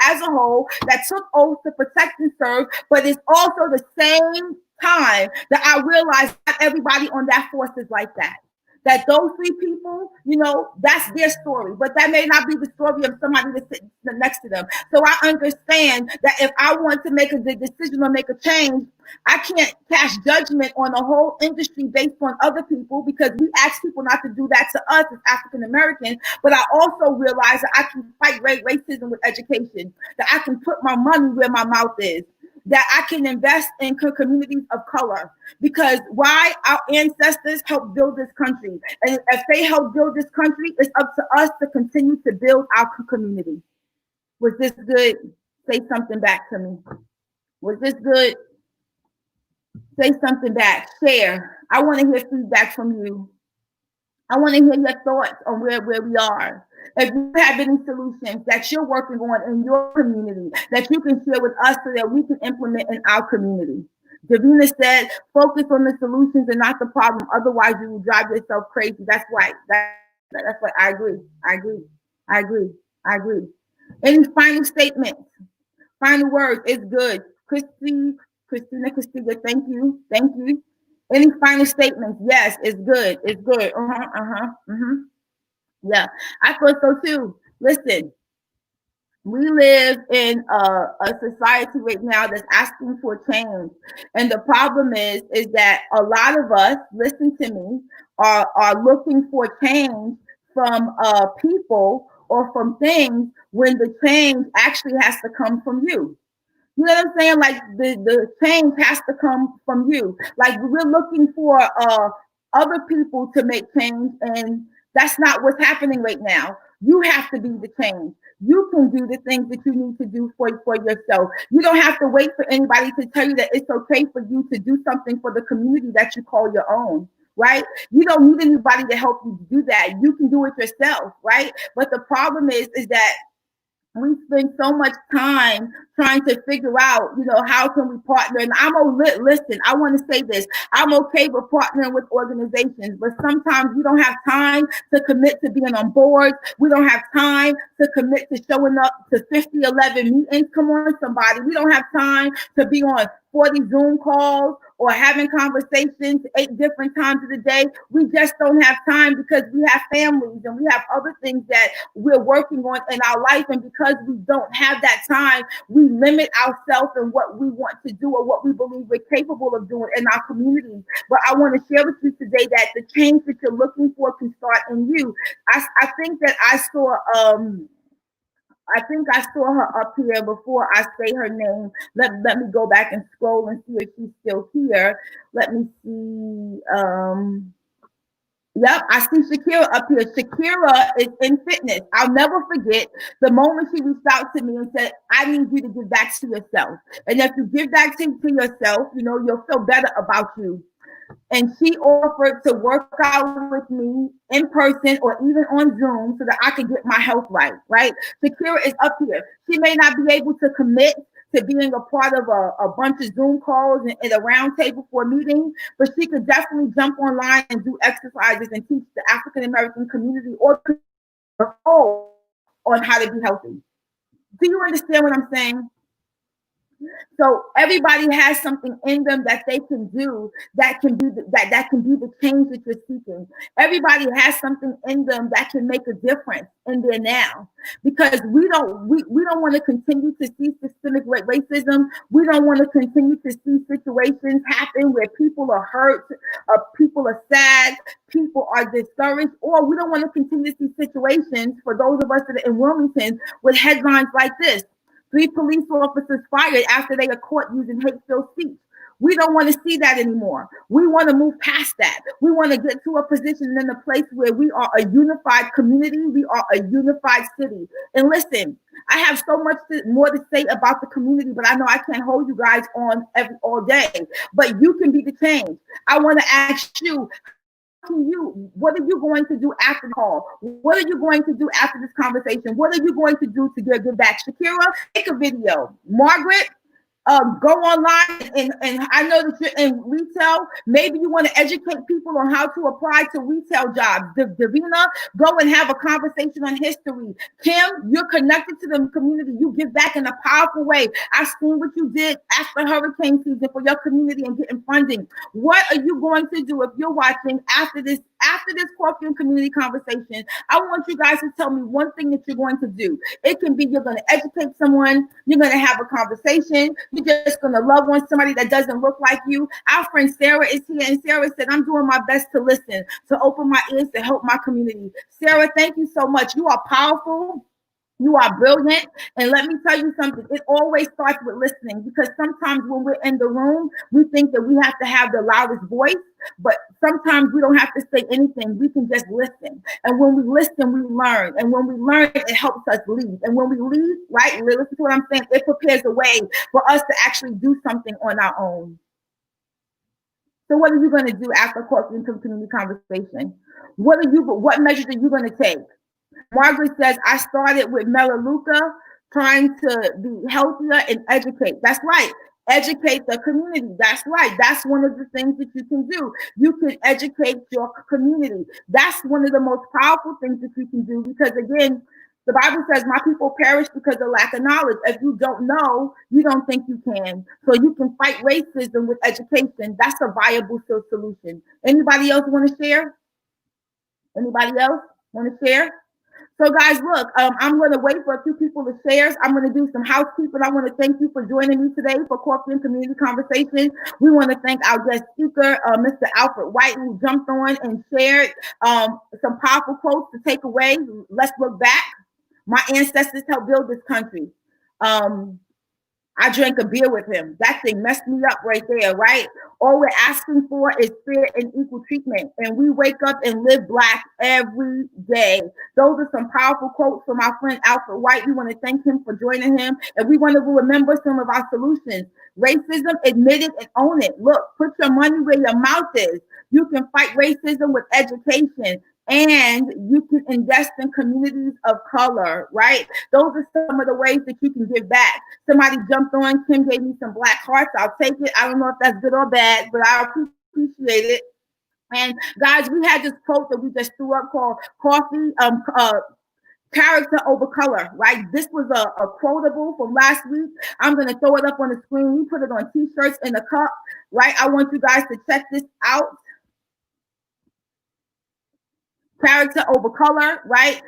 as a whole, that took oaths to protect and serve, but it's also the same time that I realized not everybody on that force is like that. That those 3 people, you know, that's their story, but that may not be the story of somebody that's sitting next to them. So I understand that if I want to make a decision or make a change, I can't cast judgment on the whole industry based on other people, because we ask people not to do that to us as African Americans. But I also realize that I can fight racism with education, that I can put my money where my mouth is, that I can invest in communities of color, because why? Our ancestors helped build this country. And if they help build this country, it's up to us to continue to build our community. Was this good? Say something back to me. Was this good? Say something back. Share. I want to hear feedback from you. I want to hear your thoughts on where we are. If you have any solutions that you're working on in your community that you can share with us so that we can implement in our community. Davina said, focus on the solutions and not the problem. Otherwise, you will drive yourself crazy. That's right. That's right. I agree. Any final statements? Final words? It's good. Christina, thank you. Any final statements? Yes, it's good. Yeah, I feel so too. Listen, we live in a society right now that's asking for change. And the problem is that a lot of us, listen to me, are looking for change from people or from things when the change actually has to come from you. You know what I'm saying? Like the change has to come from you. Like we're looking for other people to make change, and that's not what's happening right now. You have to be the change. You can do the things that you need to do for yourself. You don't have to wait for anybody to tell you that it's okay for you to do something for the community that you call your own, right? You don't need anybody to help you do that. You can do it yourself, right? But the problem is that we spend so much time trying to figure out, you know, how can we partner? And listen, I want to say this. I'm okay with partnering with organizations, but sometimes we don't have time to commit to being on board. We don't have time to commit to showing up to 50, 11 meetings. Come on, somebody. We don't have time to be on 40 Zoom calls or having conversations 8 different times of the day. We just don't have time because we have families and we have other things that we're working on in our life. And because we don't have that time, we limit ourselves in what we want to do or what we believe we're capable of doing in our communities. But I want to share with you today that the change that you're looking for can start in you. I think that I saw her up here before I say her name. Let me go back and scroll and see if she's still here. Let me see. Yep, I see Shakira up here. Shakira is in fitness. I'll never forget the moment she reached out to me and said, I need you to give back to yourself. And if you give back to yourself, you know, you'll feel better about you. And she offered to work out with me in person or even on Zoom so that I could get my health right? Shakira is up here. She may not be able to commit to being a part of a bunch of Zoom calls and a round table for a meeting, but she could definitely jump online and do exercises and teach the African American community or whole on how to be healthy. Do you understand what I'm saying? So everybody has something in them that they can do that can be that can be the change that you're seeking. Everybody has something in them that can make a difference in their now, because we don't want to continue to see systemic racism. We don't want to continue to see situations happen where people are hurt, people are sad, people are discouraged, or we don't want to continue to see situations for those of us that are in Wilmington with headlines like this. 3 police officers fired after they are caught using hate-filled speech. We don't want to see that anymore. We want to move past that. We want to get to a position and in a place where we are a unified community. We are a unified city. And listen, I have so much more to say about the community, but I know I can't hold you guys on all day. But you can be the change. I want to ask you, what are you going to do after the call? What are you going to do after this conversation? What are you going to do to give back? Shakira, make a video. Margaret, go online, and I know that you're in retail. Maybe you want to educate people on how to apply to retail jobs. Davina, go and have a conversation on history. Kim, you're connected to the community. You give back in a powerful way. I've seen what you did after hurricane season for your community and getting funding. What are you going to do if you're watching after this coffee and community conversation? I want you guys to tell me one thing that you're going to do. It can be you're going to educate someone, you're going to have a conversation, you're just going to love on somebody that doesn't look like you. Our friend Sarah is here, and Sarah said, I'm doing my best to listen, to open my ears, to help my community. Sarah, thank you so much. You are powerful. You are brilliant. And let me tell you something. It always starts with listening, because sometimes when we're in the room, we think that we have to have the loudest voice, but sometimes we don't have to say anything. We can just listen. And when we listen, we learn. And when we learn, it helps us lead. And when we lead, right, listen to what I'm saying, it prepares the way for us to actually do something on our own. So what are you going to do after coffee and community conversation? What measures are you going to take? Margaret says, I started with Melaleuca, trying to be healthier and educate. That's right. Educate the community. That's right. That's one of the things that you can do. You can educate your community. That's one of the most powerful things that you can do, because again, the Bible says, my people perish because of lack of knowledge. If you don't know, you don't think you can. So you can fight racism with education. That's a viable solution. Anybody else want to share? Anybody else want to share? So guys, look, I'm going to wait for a few people to share. I'm going to do some housekeeping. I want to thank you for joining me today for Coffee and Community Conversation. We want to thank our guest speaker, Mr. Alfred White, who jumped on and shared some powerful quotes to take away. Let's look back. My ancestors helped build this country. I drank a beer with him. That thing messed me up right there, right? All we're asking for is fair and equal treatment. And we wake up and live Black every day. Those are some powerful quotes from our friend Alfred White. We want to thank him for joining him. And we want to remember some of our solutions. Racism, admit it and own it. Look, put your money where your mouth is. You can fight racism with education. And you can invest in communities of color, right? Those are some of the ways that you can give back. Somebody jumped on, Kim gave me some black hearts. I'll take it. I don't know if that's good or bad, but I appreciate it. And guys, we had this quote that we just threw up called coffee, character over color, right? This was a quotable from last week. I'm going to throw it up on the screen. We put it on t-shirts in a cup, right? I want you guys to check this out. Character over color, right?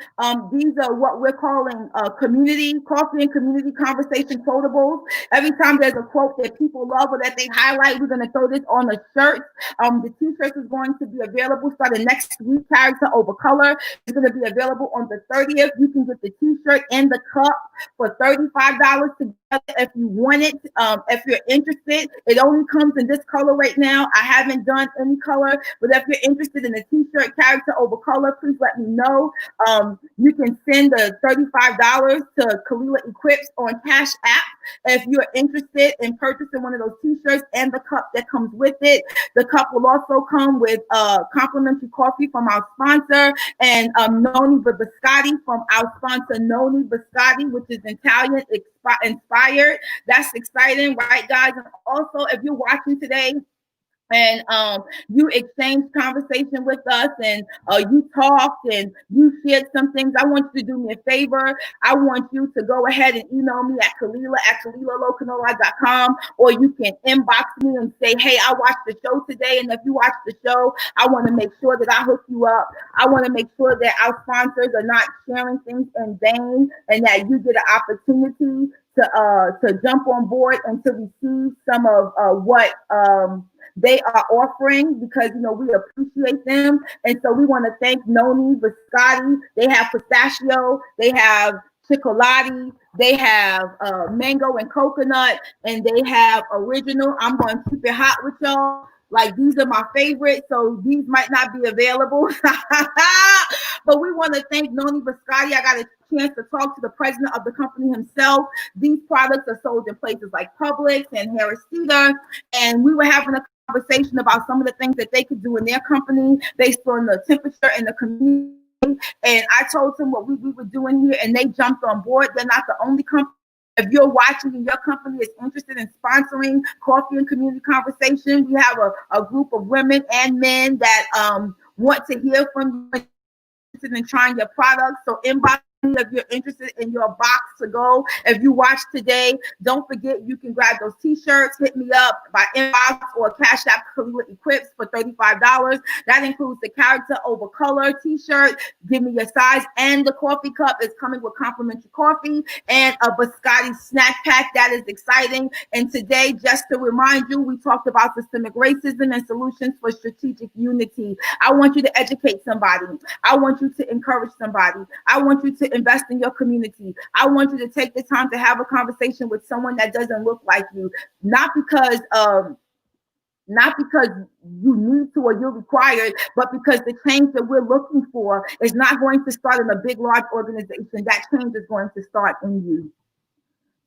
These are what we're calling coffee and community conversation quotables. Every time there's a quote that people love or that they highlight, we're going to throw this on a shirt. The t-shirt is going to be available starting next week. Character over color is going to be available on the 30th. You can get the t-shirt and the cup for $35 together if you want it. If you're interested, it only comes in this color right now. I haven't done any color, but if you're interested in the t-shirt, character over color, please let me know. You can send the $35 to Kalila Equips on Cash App if you're interested in purchasing one of those t-shirts and the cup that comes with it. The cup will also come with complimentary coffee from our sponsor and Noni Biscotti from our sponsor Noni Biscotti, which is Italian inspired. That's exciting, right, guys? And also, if you're watching today and you exchanged conversation with us and you talked and you shared some things, I want you to do me a favor. I want you to go ahead and email me at Kalila@KalilaLocanoli.com, or you can inbox me and say, hey, I watched the show today, and if you watch the show, I want to make sure that I hook you up. I want to make sure that our sponsors are not sharing things in vain, and that you get an opportunity to jump on board and to receive some of what they are offering, because we appreciate them. And so we want to thank Noni Biscotti. They have pistachio, they have chocolate, they have mango and coconut, and they have original. I'm going to keep it hot with y'all. Like, these are my favorites, so these might not be available. But we want to thank Noni Biscotti. I got to chance to talk to the president of the company himself. These products are sold in places like Publix and Harris Teeter, and we were having a conversation about some of the things that they could do in their company based on the temperature in the community. And I told them what we were doing here, and they jumped on board. They're not the only company. If you're watching and your company is interested in sponsoring Coffee and Community Conversation, we have a group of women and men that want to hear from you in trying your products. So inbox me if you're interested in your box to go. If you watch today, don't forget you can grab those t-shirts. Hit me up by inbox or Cash App Kalila Equips for $35. That includes the character over color t-shirt. Give me your size, and the coffee cup is coming with complimentary coffee and a biscotti snack pack. That is exciting. And today, just to remind you, we talked about systemic racism and solutions for strategic unity. I want you to educate somebody. I want you to encourage somebody. I want you to invest in your community. I want you to take the time to have a conversation with someone that doesn't look like you, not because you need to or you're required, but because the change that we're looking for is not going to start in a big, large organization. That change is going to start in you.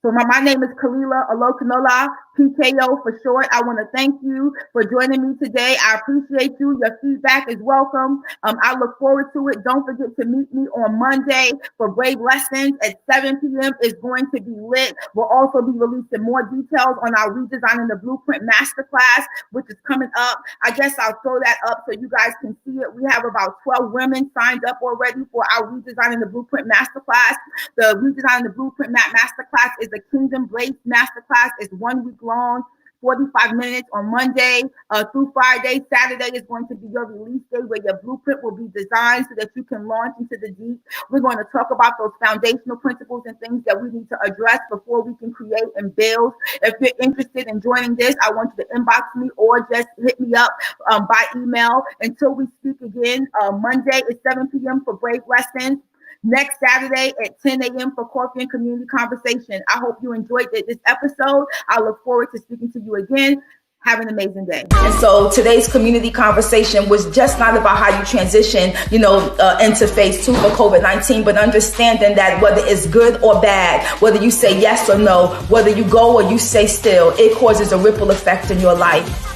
So my name is Kalila Olokanola, PKO for short. I want to thank you for joining me today. I appreciate you. Your feedback is welcome. I look forward to it. Don't forget to meet me on Monday for Brave Lessons at 7 p.m. It's going to be lit. We'll also be releasing more details on our Redesigning the Blueprint Masterclass, which is coming up. I guess I'll throw that up so you guys can see it. We have about 12 women signed up already for our Redesigning the Blueprint Masterclass. The Redesigning the Blueprint Masterclass is a kingdom-based masterclass. It's 1 week long, 45 minutes on Monday through Friday. Saturday is going to be your release day where your blueprint will be designed so that you can launch into the deep. We're going to talk about those foundational principles and things that we need to address before we can create and build. If you're interested in joining this, I want you to inbox me or just hit me up by email. Until we speak again, Monday is 7 p.m. for Brave Lessons. Next Saturday at 10 a.m. for Coffee and Community Conversation. I hope you enjoyed this episode. I look forward to speaking to you again. Have an amazing day. And so today's community conversation was just not about how you transition, into phase 2 for COVID-19, but understanding that whether it's good or bad, whether you say yes or no, whether you go or you stay still, it causes a ripple effect in your life.